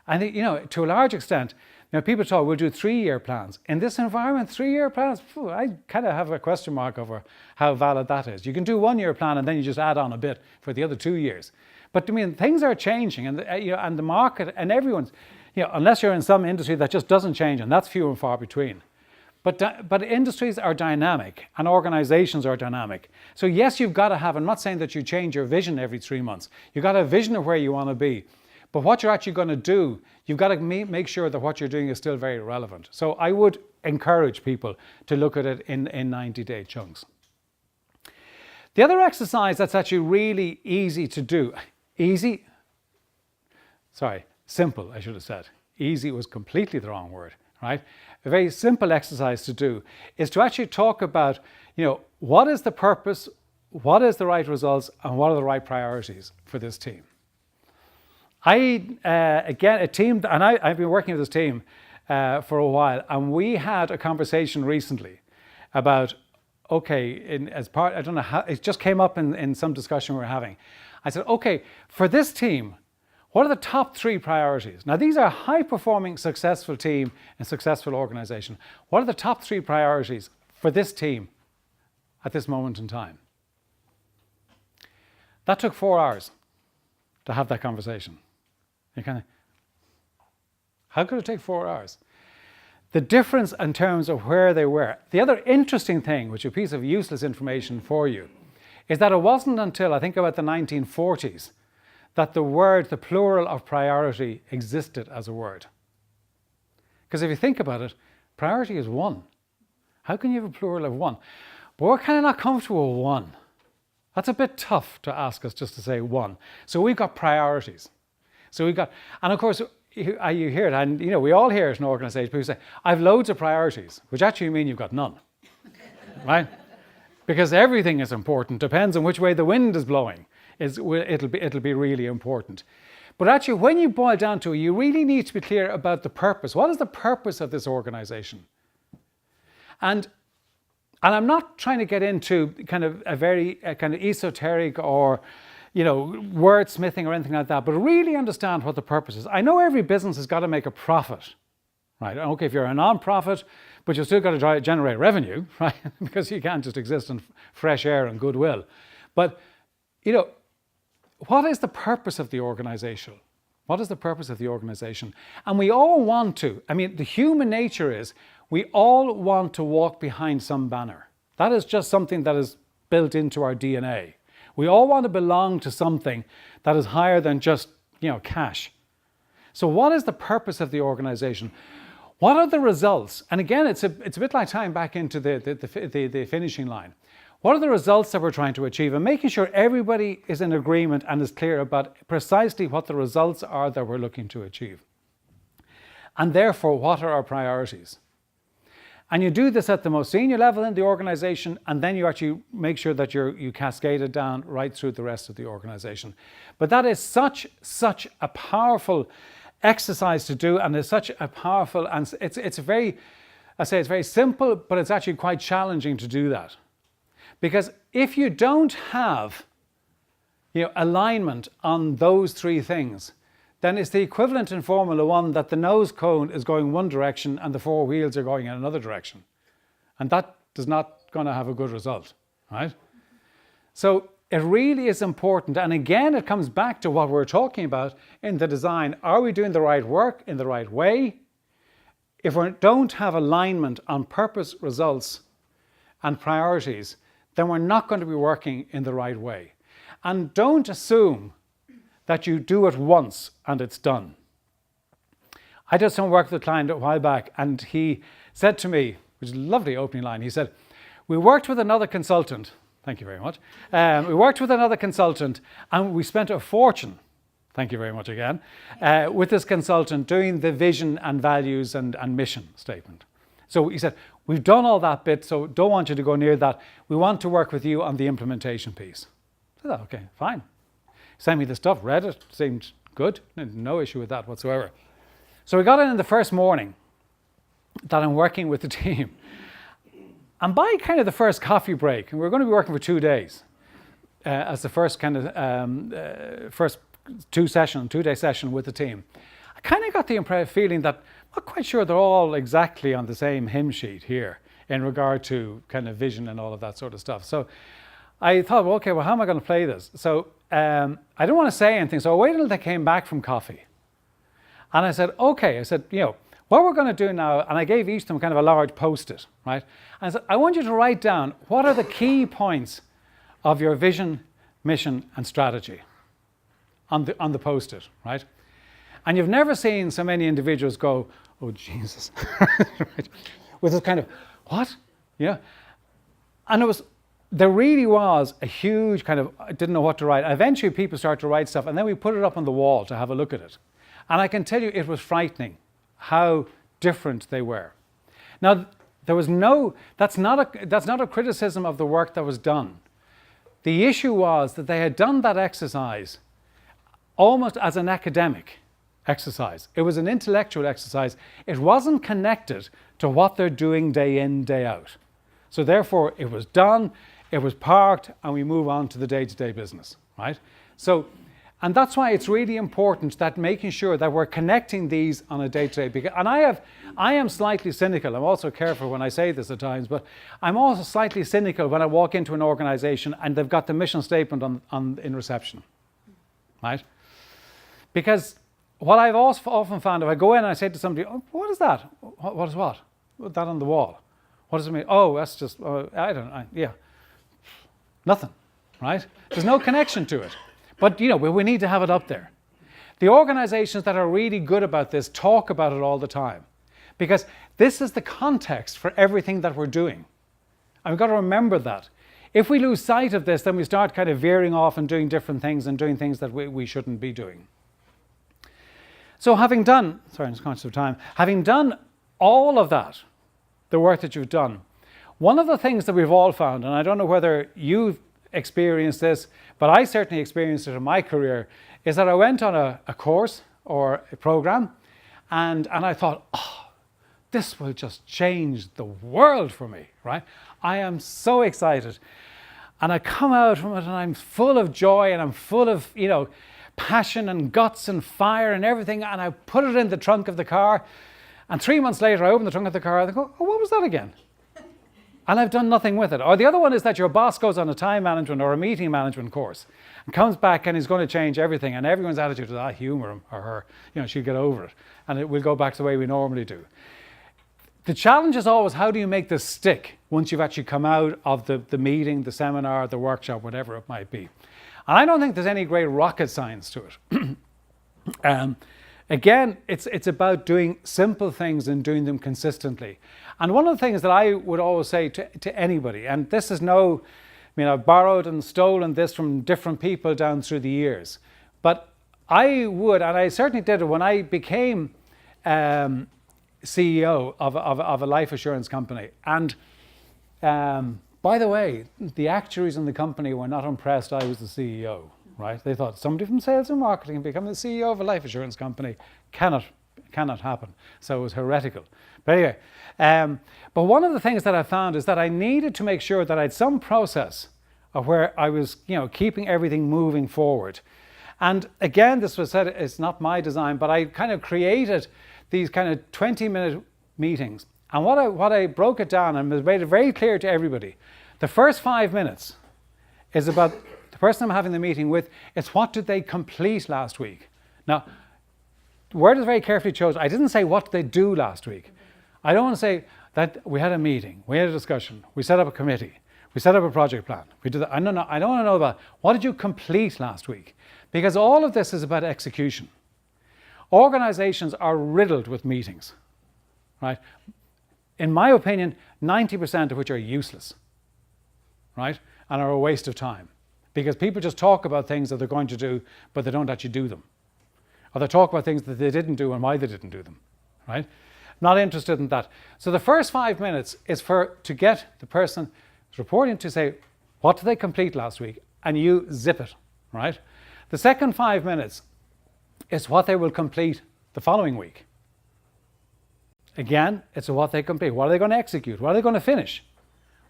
And to a large extent, people talk, we'll do 3-year plans. In this environment, 3-year plans, I kind of have a question mark over how valid that is. You can do 1-year plan and then you just add on a bit for the other 2 years. But things are changing, and and the market and everyone's, unless you're in some industry that just doesn't change, and that's few and far between. But industries are dynamic and organizations are dynamic. So yes, you've got to have, I'm not saying that you change your vision every 3 months. You've got to have a vision of where you want to be. But what you're actually going to do, you've got to make sure that what you're doing is still very relevant. So I would encourage people to look at it in 90-day chunks. The other exercise that's actually really easy to do, simple, I should have said. Easy was completely the wrong word, right? A very simple exercise to do is to actually talk about, what is the purpose, what is the right results, and what are the right priorities for this team. Again, a team, and I've been working with this team for a while, and we had a conversation recently about, okay, I don't know how, it just came up in some discussion we were having. I said, okay, for this team, what are the top 3 priorities? Now, these are high-performing, successful team and successful organization. What are the top 3 priorities for this team at this moment in time? That took 4 hours to have that conversation. You kind of, how could it take 4 hours? The difference in terms of where they were. The other interesting thing, which is a piece of useless information for you, is that it wasn't until, I think, about the 1940s that the plural of priority existed as a word. Because if you think about it, priority is 1. How can you have a plural of 1? But we're kind of not comfortable with 1. That's a bit tough to ask us just to say 1. So we've got priorities. So we've got, and of course, you hear it, and you know, we all hear it in organizations, people say, I've loads of priorities, which actually mean you've got none, right? Because everything is important, depends on which way the wind is blowing. It'll be really important. But actually, when you boil down to it, you really need to be clear about the purpose. What is the purpose of this organization? And I'm not trying to get into kind of a very kind of esoteric or, you know, wordsmithing or anything like that, but really understand what the purpose is. I know every business has got to make a profit, right? Okay, if you're a non-profit, but you've still got to generate revenue, right? Because you can't just exist on fresh air and goodwill. But, you know, what is the purpose of the organization? What is the purpose of the organization? And we all want to, I mean, the human nature is, we all want to walk behind some banner. That is just something that is built into our DNA. We all want to belong to something that is higher than just, you know, cash. So what is the purpose of the organization? What are the results? And again, it's a bit like tying back into the finishing line. What are the results that we're trying to achieve? And making sure everybody is in agreement and is clear about precisely what the results are that we're looking to achieve. And therefore, what are our priorities? And you do this at the most senior level in the organization, and then you actually make sure that you cascade it down right through the rest of the organization. But that is such a powerful exercise to do, and it's such a powerful, and it's very simple, but it's actually quite challenging to do that. Because if you don't have, you know, alignment on those 3 things, then it's the equivalent in Formula 1 that the nose cone is going one direction and the 4 wheels are going in another direction. And that is not going to have a good result, right? So it really is important. And again, it comes back to what we're talking about in the design. Are we doing the right work in the right way? If we don't have alignment on purpose, results, and priorities, then we're not going to be working in the right way. And don't assume that you do it once and it's done. I did some work with a client a while back, and he said to me, which is a lovely opening line, he said, we worked with another consultant, thank you very much, we worked with another consultant and we spent a fortune, thank you very much again, with this consultant doing the vision and values and mission statement. So he said, we've done all that bit, so don't want you to go near that. We want to work with you on the implementation piece. I said, okay, fine. Sent me the stuff, read it, seemed good, no issue with that whatsoever. So we got in the first morning that I'm working with the team. And by kind of the first coffee break, and we're going to be working for 2 days, as the first kind of first 2-day session with the team, I kind of got the feeling that I'm not quite sure they're all exactly on the same hymn sheet here in regard to kind of vision and all of that sort of stuff. So I thought, well, okay, well, how am I going to play this? So I didn't want to say anything, so I waited until they came back from coffee. And I said, okay, I said, you know, what we're going to do now, and I gave each of them kind of a large post-it, right? And I said, I want you to write down what are the key points of your vision, mission, and strategy on the post-it, right? And you've never seen so many individuals go, oh, Jesus, right? With this kind of, what? Yeah. And there really was a huge kind of, I didn't know what to write. Eventually people started to write stuff, and then we put it up on the wall to have a look at it. And I can tell you it was frightening how different they were. Now, there was that's not a criticism of the work that was done. The issue was that they had done that exercise almost as an academic exercise. It was an intellectual exercise. It wasn't connected to what they're doing day in, day out. So therefore, it was done, it was parked, and we move on to the day-to-day business, right? So, and that's why it's really important that making sure that we're connecting these on a day-to-day. And I am slightly cynical. I'm also careful when I say this at times, but I'm also slightly cynical when I walk into an organization and they've got the mission statement in reception, right? Because what I've also often found, if I go in and I say to somebody, oh, what is that? What is what? That on the wall. What does it mean? Oh, that's just, I don't know, yeah. Nothing, right? There's no connection to it. But, you know, we need to have it up there. The organizations that are really good about this talk about it all the time, because this is the context for everything that we're doing. And we've got to remember that. If we lose sight of this, then we start kind of veering off and doing different things and doing things that we shouldn't be doing. So having done, sorry, I'm just conscious of time, having done all of that, the work that you've done, one of the things that we've all found, and I don't know whether you've experienced this, but I certainly experienced it in my career, is that I went on a course or a program and I thought, oh, this will just change the world for me, right? I am so excited. And I come out from it and I'm full of joy and I'm full of, you know, passion and guts and fire and everything, and I put it in the trunk of the car, and 3 months later I open the trunk of the car and I go, oh, what was that again? And I've done nothing with it. Or the other one is that your boss goes on a time management or a meeting management course and comes back and he's going to change everything, and everyone's attitude is, humour him or her, you know, she'll get over it and it will go back to the way we normally do. The challenge is always, how do you make this stick once you've actually come out of the meeting, the seminar, the workshop, whatever it might be? And I don't think there's any great rocket science to it. Again, it's about doing simple things and doing them consistently. And one of the things that I would always say to anybody, and this is no, I mean, I've borrowed and stolen this from different people down through the years, but I would, and I certainly did it when I became CEO of a life assurance company. And by the way, the actuaries in the company were not impressed I was the CEO, right? They thought somebody from sales and marketing can become the CEO of a life assurance company. Cannot happen. So it was heretical. But anyway, but one of the things that I found is that I needed to make sure that I had some process of where I was, you know, keeping everything moving forward. And again, this was said, it's not my design, but I kind of created these kind of 20-minute meetings. And what I broke it down and made it very clear to everybody, the first 5 minutes is about the person I'm having the meeting with, it's what did they complete last week. Now, the word is very carefully chosen. I didn't say what did they do last week. I don't want to say that we had a meeting, we had a discussion, we set up a committee, we set up a project plan, we did that. I don't want to know about what did you complete last week, because all of this is about execution. Organizations are riddled with meetings, right? In my opinion, 90% of which are useless, right? And are a waste of time, because people just talk about things that they're going to do, but they don't actually do them. Or they talk about things that they didn't do and why they didn't do them, right? Not interested in that. So the first 5 minutes is to get the person reporting to say, what did they complete last week? And you zip it, right? The second 5 minutes is what they will complete the following week. Again, it's what they complete. What are they going to execute? What are they going to finish?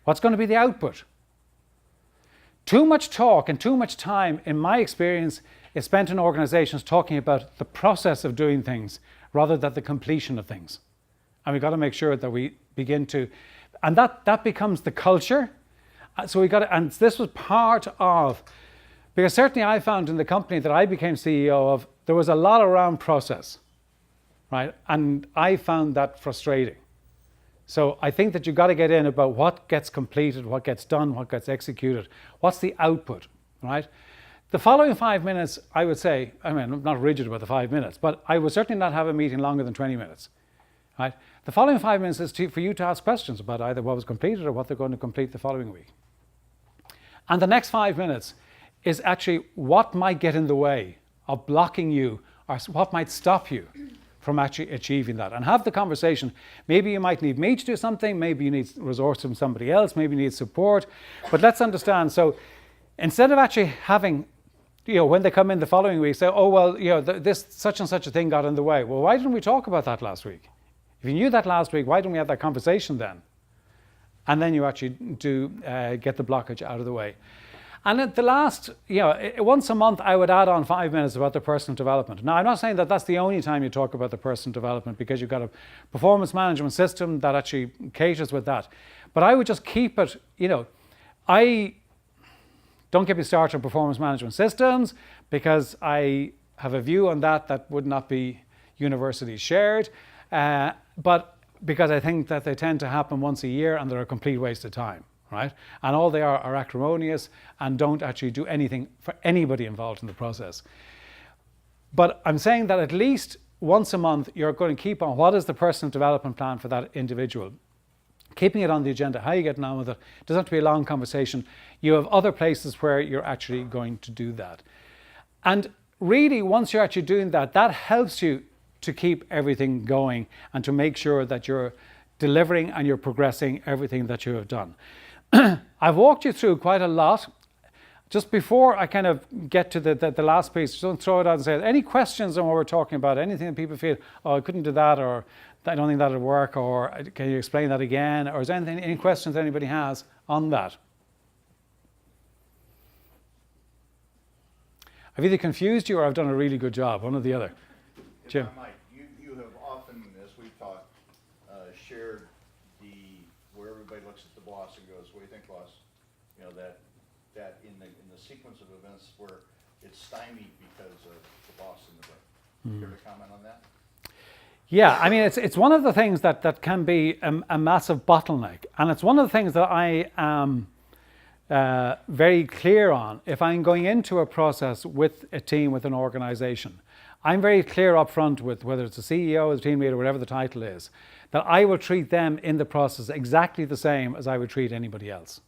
What's going to be the output? Too much talk and too much time, in my experience, is spent in organizations talking about the process of doing things rather than the completion of things. And we've got to make sure that we begin to, and that becomes the culture. So we got to, and this was part of, because certainly I found in the company that I became CEO of, there was a lot around process, right? And I found that frustrating. So I think that you've got to get in about what gets completed, what gets done, what gets executed, what's the output, right? The following 5 minutes, I would say, I mean, I'm not rigid about the 5 minutes, but I would certainly not have a meeting longer than 20 minutes, right? The following 5 minutes is for you to ask questions about either what was completed or what they're going to complete the following week. And the next 5 minutes is actually what might get in the way of blocking you, or what might stop you from actually achieving that. And have the conversation. Maybe you might need me to do something, maybe you need resource from somebody else, maybe you need support, but let's understand. So instead of actually having when they come in the following week, say, oh, well, this such and such a thing got in the way. Well, why didn't we talk about that last week? If you knew that last week, why didn't we have that conversation then? And then you actually do get the blockage out of the way. And at the last, once a month, I would add on 5 minutes about the personal development. Now, I'm not saying that that's the only time you talk about the personal development, because you've got a performance management system that actually caters with that. But I would just keep it, don't get me started on performance management systems, because I have a view on that would not be universally shared. But because I think that they tend to happen once a year and they're a complete waste of time, right? And all they are acrimonious and don't actually do anything for anybody involved in the process. But I'm saying that at least once a month, you're going to keep on what is the personal development plan for that individual. Keeping it on the agenda, how are you getting on with it? It doesn't have to be a long conversation. You have other places where you're actually going to do that. And really, once you're actually doing that, that helps you to keep everything going and to make sure that you're delivering and you're progressing everything that you have done. I've walked you through quite a lot. Just before I kind of get to the last piece, just don't throw it out and say, any questions on what we're talking about? Anything that people feel, oh, I couldn't do that, or I don't think that would work, or can you explain that again? Or is there any questions anybody has on that? I've either confused you or I've done a really good job, one or the other. If Jim. I might, you have often, as we've talked, shared where everybody looks at the boss and goes, what do you think, boss? That in the sequence of events where it's stymied because of the boss in the room. Care to comment on that? Yeah, I mean, it's one of the things that can be a massive bottleneck. And it's one of the things that I am very clear on. If I'm going into a process with a team, with an organization, I'm very clear up front with whether it's a CEO, a team leader, whatever the title is, that I will treat them in the process exactly the same as I would treat anybody else.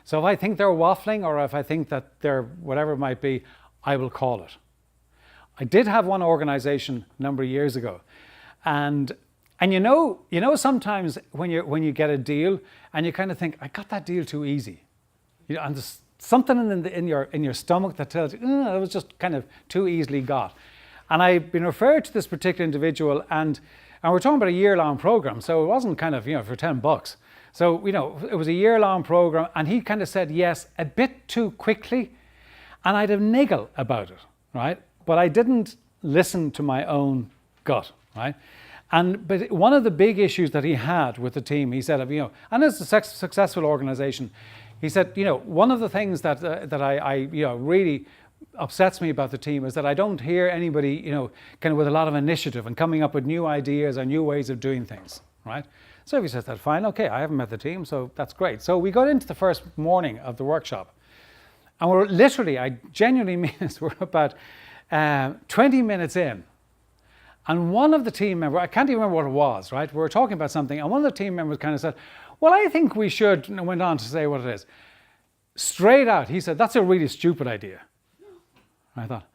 So if I think they're waffling, or if I think that they're whatever it might be, I will call it. I did have one organization a number of years ago, and sometimes when you get a deal and you kind of think, I got that deal too easy, and there's something in your stomach that tells you, it was just kind of too easily got. And I've been referred to this particular individual, and we're talking about a year-long program, so it wasn't kind of for $10. So it was a year-long program, and he kind of said yes a bit too quickly, and I'd have niggle about it, right? But I didn't listen to my own gut, right? But one of the big issues that he had with the team, he said, and it's a successful organization, he said, one of the things that I really upsets me about the team is that I don't hear anybody, kind of with a lot of initiative and coming up with new ideas and new ways of doing things, right? So if he says that, fine, okay, I haven't met the team, so that's great. So we got into the first morning of the workshop, and we're literally, I genuinely mean this, we're about 20 minutes in, and one of the team members, I can't even remember what it was, right? We were talking about something, and one of the team members kind of said, well, I think we should, and went on to say what it is. Straight out, he said, that's a really stupid idea. I thought,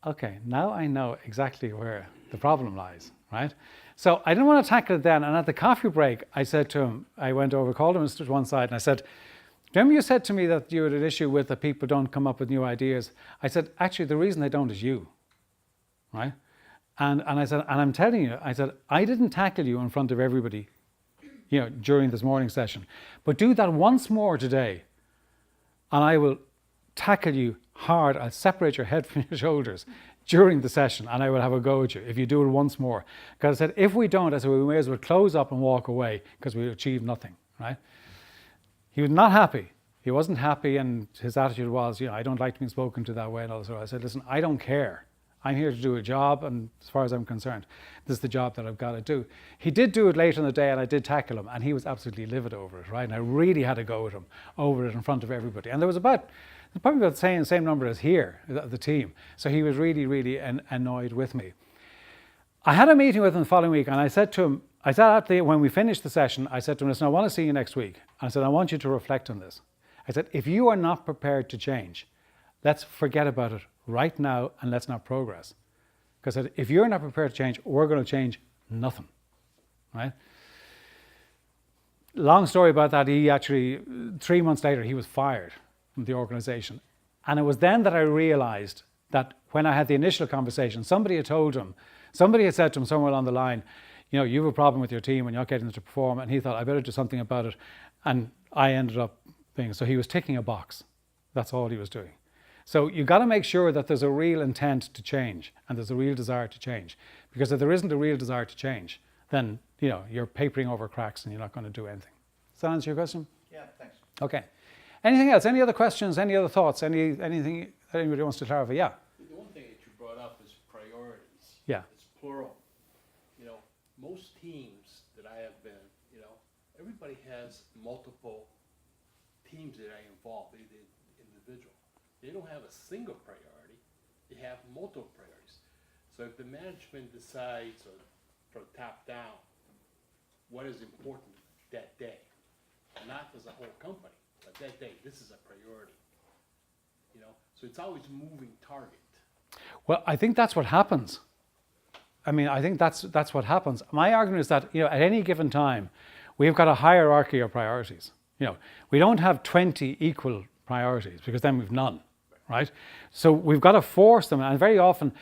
okay, now I know exactly where the problem lies, right? So I didn't want to tackle it then. And at the coffee break, I said to him, I went over, called him to one side, and I said, remember you said to me that you had an issue with that people don't come up with new ideas? I said, actually, the reason they don't is you, right? And I said, and I'm telling you, I said, I didn't tackle you in front of everybody, during this morning session. But do that once more today, and I will tackle you hard. I'll separate your head from your shoulders during the session, and I will have a go at you if you do it once more. Because I said, if we don't, I said, we may as well close up and walk away, because we achieve nothing, right? He was not happy. He wasn't happy, and his attitude was, I don't like being spoken to that way and all that. I said, listen, I don't care. I'm here to do a job, and as far as I'm concerned, this is the job that I've got to do. He did do it later in the day, and I did tackle him, and he was absolutely livid over it, right? And I really had to go at him over it in front of everybody. And there was probably about the same number as here, the team. So he was really, really annoyed with me. I had a meeting with him the following week, and I said to him, when we finished the session, I said to him, listen, I want to see you next week. And I said, I want you to reflect on this. I said, if you are not prepared to change, let's forget about it right now and let's not progress. Because if you're not prepared to change, we're going to change nothing, right? Long story about that, he actually, 3 months later, he was fired from the organization. And it was then that I realized that when I had the initial conversation, somebody had said to him somewhere along the line, you have a problem with your team and you're not getting them to perform. And he thought, I better do something about it. And I ended up being, so he was ticking a box. That's all he was doing. So you got to make sure that there's a real intent to change and there's a real desire to change. Because if there isn't a real desire to change, then, you're papering over cracks and you're not going to do anything. Does that answer your question? Yeah, thanks. Okay. Anything else? Any other questions? Any other thoughts? Anything that anybody wants to clarify? Yeah. The one thing that you brought up is priorities. Yeah. It's plural. Most teams that I have been, everybody has multiple teams that are involved, the individual. They don't have a single priority. They have multiple priorities. So if the management decides, or from top down, what is important that day, not as a whole company, but that day, this is a priority. So it's always a moving target. Well, I think that's what happens. I think that's what happens. My argument is that, at any given time, we've got a hierarchy of priorities. We don't have 20 equal priorities because then we've none, right? So we've got to force them. And very often,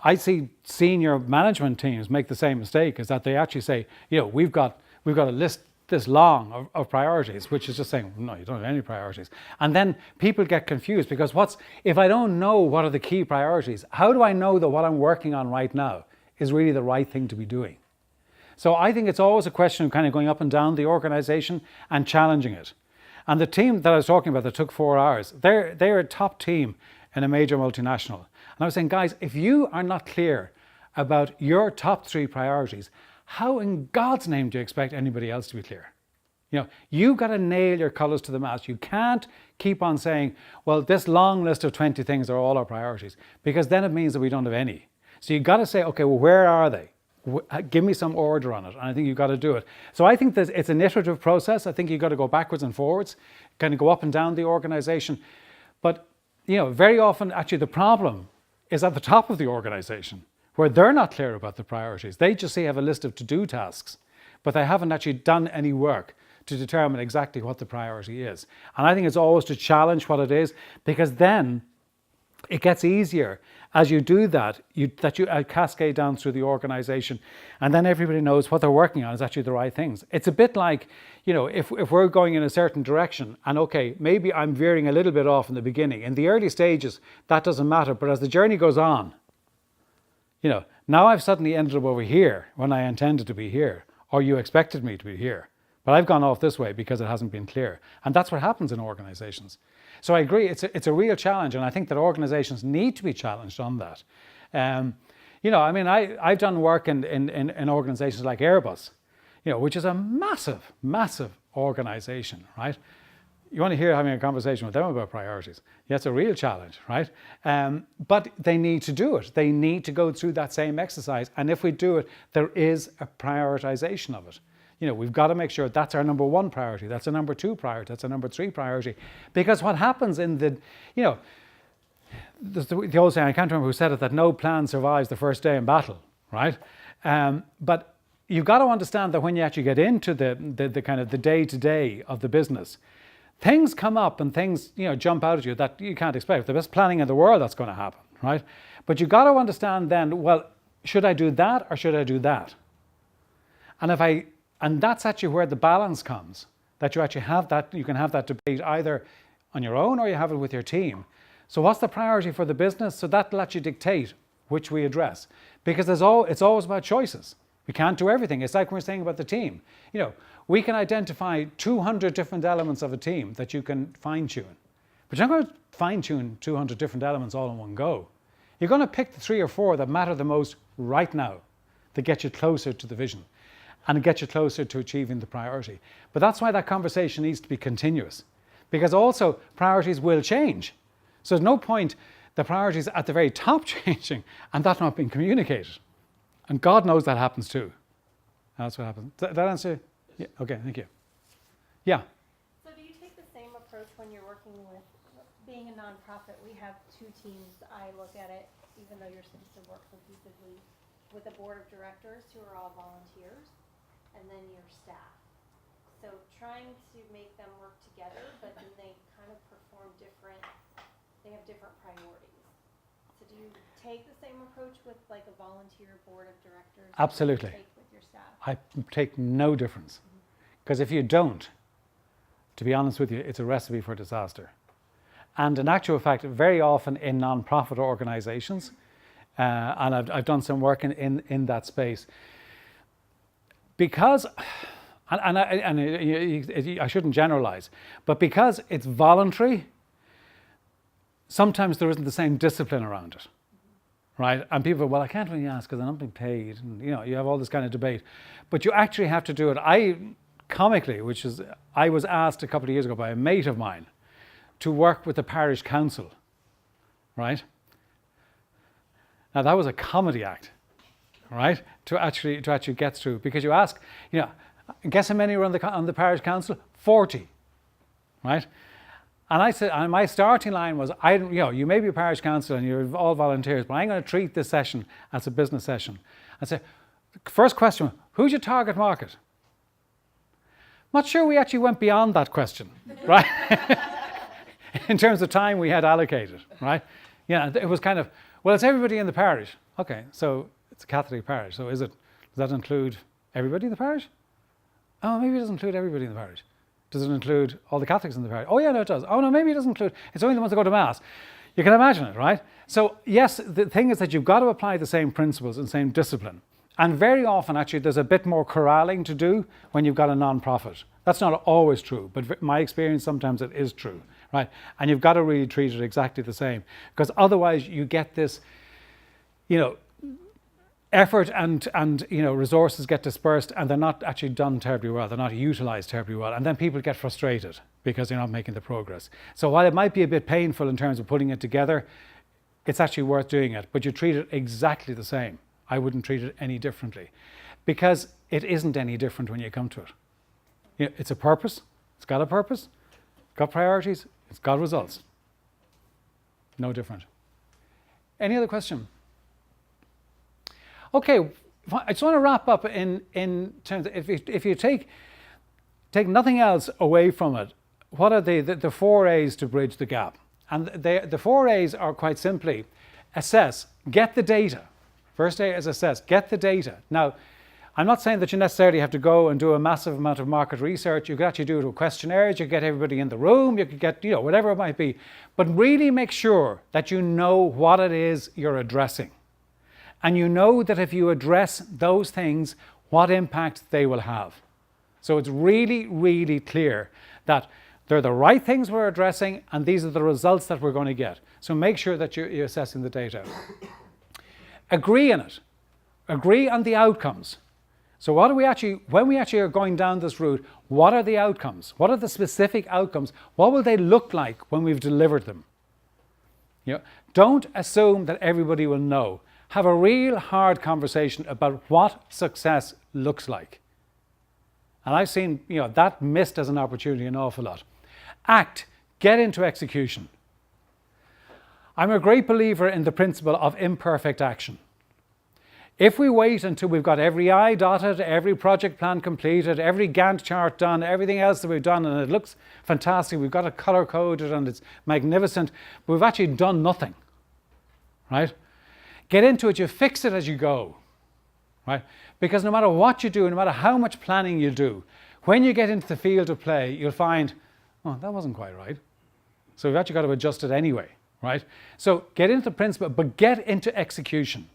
I see senior management teams make the same mistake, is that they actually say, we've got a list this long of priorities, which is just saying, no, you don't have any priorities. And then people get confused because if I don't know what are the key priorities, how do I know that what I'm working on right now is really the right thing to be doing? So I think it's always a question of kind of going up and down the organization and challenging it. And the team that I was talking about that took 4 hours, they're a top team in a major multinational. And I was saying, guys, if you are not clear about your top 3 priorities, how in God's name do you expect anybody else to be clear? You've got to nail your colours to the mast. You can't keep on saying, well, this long list of 20 things are all our priorities, because then it means that we don't have any. So you've got to say, okay, well, where are they? Give me some order on it. And I think you've got to do it. So I think that it's an iterative process. I think you've got to go backwards and forwards, kind of go up and down the organization. But, very often, actually, the problem is at the top of the organization, where they're not clear about the priorities. They just have a list of to-do tasks, but they haven't actually done any work to determine exactly what the priority is. And I think it's always to challenge what it is, because then it gets easier as you do that, you cascade down through the organization, and then everybody knows what they're working on is actually the right things. It's a bit like, if we're going in a certain direction, and okay, maybe I'm veering a little bit off in the beginning. In the early stages, that doesn't matter, but as the journey goes on, now I've suddenly ended up over here when I intended to be here, or you expected me to be here. But I've gone off this way because it hasn't been clear. And that's what happens in organizations. So I agree, it's a real challenge, and I think that organizations need to be challenged on that. I've done work in organizations like Airbus, which is a massive, massive organization, right? You want to hear having a conversation with them about priorities. Yeah, it's a real challenge, right? But they need to do it. They need to go through that same exercise. And if we do it, there is a prioritization of it. We've got to make sure that's our number 1 priority. That's a number 2 priority. That's a number 3 priority. Because what happens in the old saying, I can't remember who said it, that no plan survives the first day in battle, right? But you've got to understand that when you actually get into the kind of the day-to-day of the business, things come up and things, jump out at you that you can't expect. The best planning in the world, that's going to happen, right? But you've got to understand then, well, should I do that or should I do that? And that's actually where the balance comes, that you actually have that, you can have that debate either on your own or you have it with your team. So what's the priority for the business? So that'll actually dictate which we address. Because it's always about choices. We can't do everything. It's like we're saying about the team. We can identify 200 different elements of a team that you can fine-tune. But you're not going to fine-tune 200 different elements all in one go. You're going to pick the 3 or 4 that matter the most right now, that get you closer to the vision and get you closer to achieving the priority. But that's why that conversation needs to be continuous, because also priorities will change. So there's no point the priorities at the very top changing and that not being communicated. And God knows that happens too. That's what happens. That answer? Yeah. Okay, thank you. Yeah. So do you take the same approach when you're working with, being a nonprofit, we have 2 teams. I look at it, even though you're supposed to work cohesively, with a board of directors who are all volunteers, and then your staff. So trying to make them work together, but then they kind of perform different they have different priorities. So do you take the same approach with like a volunteer board of directors? that you Absolutely. take with your staff? I take no difference. Because if you don't, to be honest with you, it's a recipe for disaster. And in actual fact, very often in non-profit organizations, and I've done some work in that space, because, I shouldn't generalize, but because it's voluntary, sometimes there isn't the same discipline around it, right? And people, well, I can't really ask because I'm not being paid, and you have all this kind of debate, but you actually have to do it. Comically, I was asked a couple of years ago by a mate of mine to work with the parish council, right? Now that was a comedy act, right? To actually get through, because you ask, guess how many were on the parish council? 40, right? And I said, and my starting line was, you may be a parish council and you're all volunteers, but I'm going to treat this session as a business session. I said, first question, who's your target market? Not sure we actually went beyond that question, right? In terms of time we had allocated, right? It was kind of, well, it's everybody in the parish. Okay, so it's a Catholic parish. So does that include everybody in the parish? Oh, maybe it doesn't include everybody in the parish. Does it include all the Catholics in the parish? Oh yeah, no, it does. Oh no, maybe it doesn't include, it's only the ones that go to Mass. You can imagine it, right? So yes, the thing is that you've got to apply the same principles and same discipline. And very often, actually, there's a bit more corralling to do when you've got a non-profit. That's not always true, but my experience, sometimes it is true, right? And you've got to really treat it exactly the same, because otherwise you get this, effort and resources get dispersed and they're not actually done terribly well. They're not utilized terribly well. And then people get frustrated because they're not making the progress. So while it might be a bit painful in terms of putting it together, it's actually worth doing it, but you treat it exactly the same. I wouldn't treat it any differently, because it isn't any different when you come to it. It's a purpose. It's got a purpose. It's got priorities. It's got results. No different. Any other question? Okay, I just want to wrap up in terms of, if you take nothing else away from it, what are the 4 A's to bridge the gap? And the 4 A's are quite simply assess, get the data. First A is assess, get the data. Now, I'm not saying that you necessarily have to go and do a massive amount of market research. You could actually do it with questionnaires. You could get everybody in the room. You could get, whatever it might be. But really make sure that you know what it is you're addressing. And you know that if you address those things, what impact they will have. So it's really, really clear that they're the right things we're addressing, and these are the results that we're going to get. So make sure that you're assessing the data. Agree on it. Agree on the outcomes. So when we actually are going down this route, what are the outcomes? What are the specific outcomes? What will they look like when we've delivered them? Don't assume that everybody will know. Have a real hard conversation about what success looks like. And I've seen that missed as an opportunity an awful lot. Act. Get into execution. I'm a great believer in the principle of imperfect action. If we wait until we've got every I dotted, every project plan completed, every Gantt chart done, everything else that we've done, and it looks fantastic, we've got it color-coded and it's magnificent, but we've actually done nothing, right? Get into it, you fix it as you go, right? Because no matter what you do, no matter how much planning you do, when you get into the field of play, you'll find, oh, that wasn't quite right. So we've actually got to adjust it anyway, right? So get into the principle, but get into execution.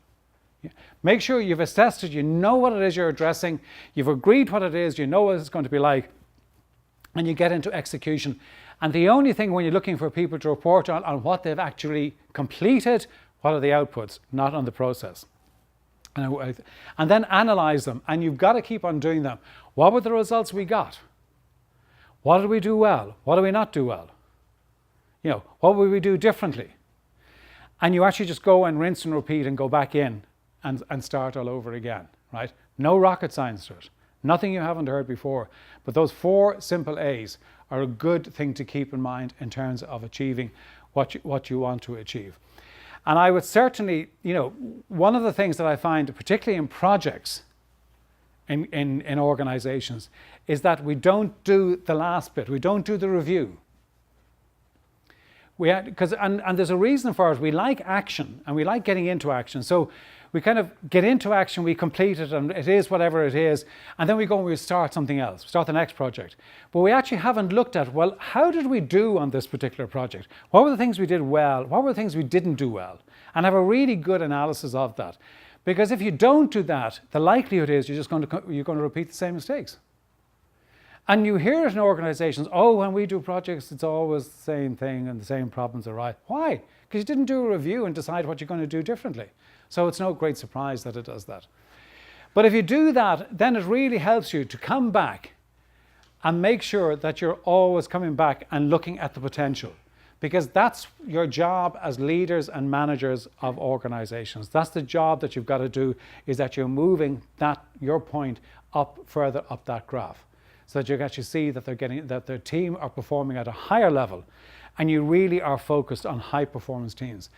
Make sure you've assessed it, you know what it is you're addressing, you've agreed what it is, you know what it's going to be like, and you get into execution. And the only thing when you're looking for people to report on what they've actually completed, what are the outputs, not on the process. And then analyze them, and you've got to keep on doing them. What were the results we got? What did we do well? What did we not do well? What would we do differently? And you actually just go and rinse and repeat and go back in and start all over again, right? No rocket science to it. Nothing you haven't heard before. But those 4 simple A's are a good thing to keep in mind in terms of achieving what you want to achieve. And I would certainly, one of the things that I find, particularly in projects in organizations, is that we don't do the last bit. We don't do the review. And there's a reason for it. We like action and we like getting into action. So we kind of get into action, we complete it, and it is whatever it is, and then we go and we start something else, start the next project. But we actually haven't looked at, well, how did we do on this particular project? What were the things we did well? What were the things we didn't do well? And have a really good analysis of that. Because if you don't do that, the likelihood is you're going to repeat the same mistakes. And you hear it in organizations, oh, when we do projects, it's always the same thing and the same problems arise. Why? Because you didn't do a review and decide what you're going to do differently. So it's no great surprise that it does that. But if you do that, then it really helps you to come back and make sure that you're always coming back and looking at the potential. Because that's your job as leaders and managers of organizations. That's the job that you've got to do, is that you're moving your point up further up that graph, so that you actually see that that their team are performing at a higher level, and you really are focused on high performance teams.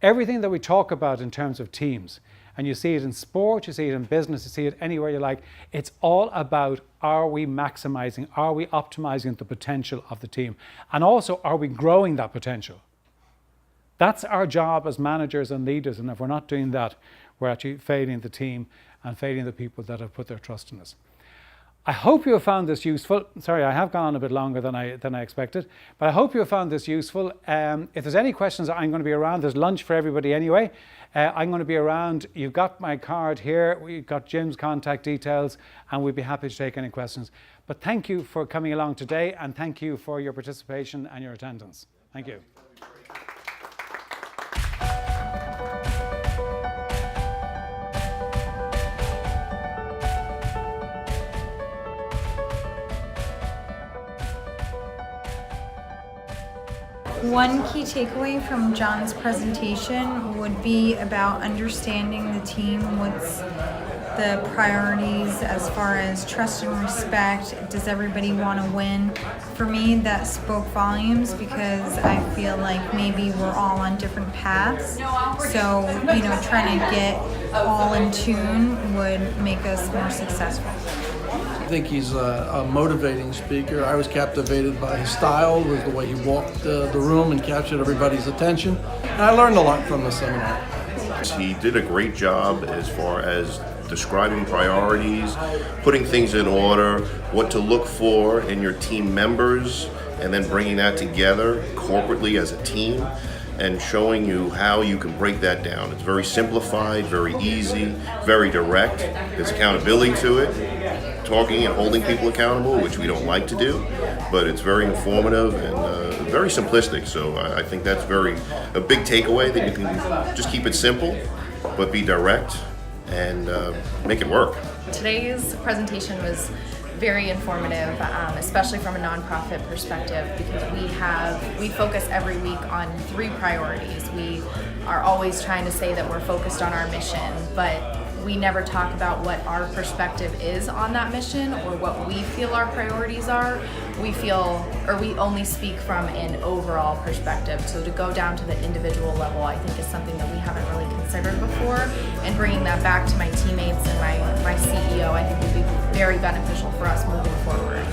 Everything that we talk about in terms of teams, and you see it in sport, you see it in business, you see it anywhere you like, it's all about, are we maximizing, are we optimizing the potential of the team? And also, are we growing that potential? That's our job as managers and leaders, and if we're not doing that, we're actually failing the team and failing the people that have put their trust in us. I hope you have found this useful. Sorry, I have gone on a bit longer than I expected, but I hope you have found this useful. If there's any questions, I'm going to be around. There's lunch for everybody anyway. I'm going to be around. You've got my card here. We've got Jim's contact details, and we'd be happy to take any questions. But thank you for coming along today, and thank you for your participation and your attendance. Thank you. One key takeaway from John's presentation would be about understanding the team, what's the priorities as far as trust and respect. Does everybody want to win? For me, that spoke volumes, because I feel like maybe we're all on different paths. So, trying to get all in tune would make us more successful. I think he's a motivating speaker. I was captivated by his style, with the way he walked the room and captured everybody's attention. And I learned a lot from the seminar. He did a great job as far as describing priorities, putting things in order, what to look for in your team members, and then bringing that together corporately as a team and showing you how you can break that down. It's very simplified, very easy, very direct. There's accountability to it, talking and holding people accountable, which we don't like to do, but it's very informative and very simplistic. So I think that's a big takeaway, that you can just keep it simple, but be direct and make it work. Today's presentation was very informative, especially from a nonprofit perspective, because we focus every week on 3 priorities. We are always trying to say that we're focused on our mission, but we never talk about what our perspective is on that mission or what we feel our priorities are. We only speak from an overall perspective. So to go down to the individual level, I think is something that we haven't really considered before. And bringing that back to my teammates and my CEO, I think would be very beneficial for us moving forward.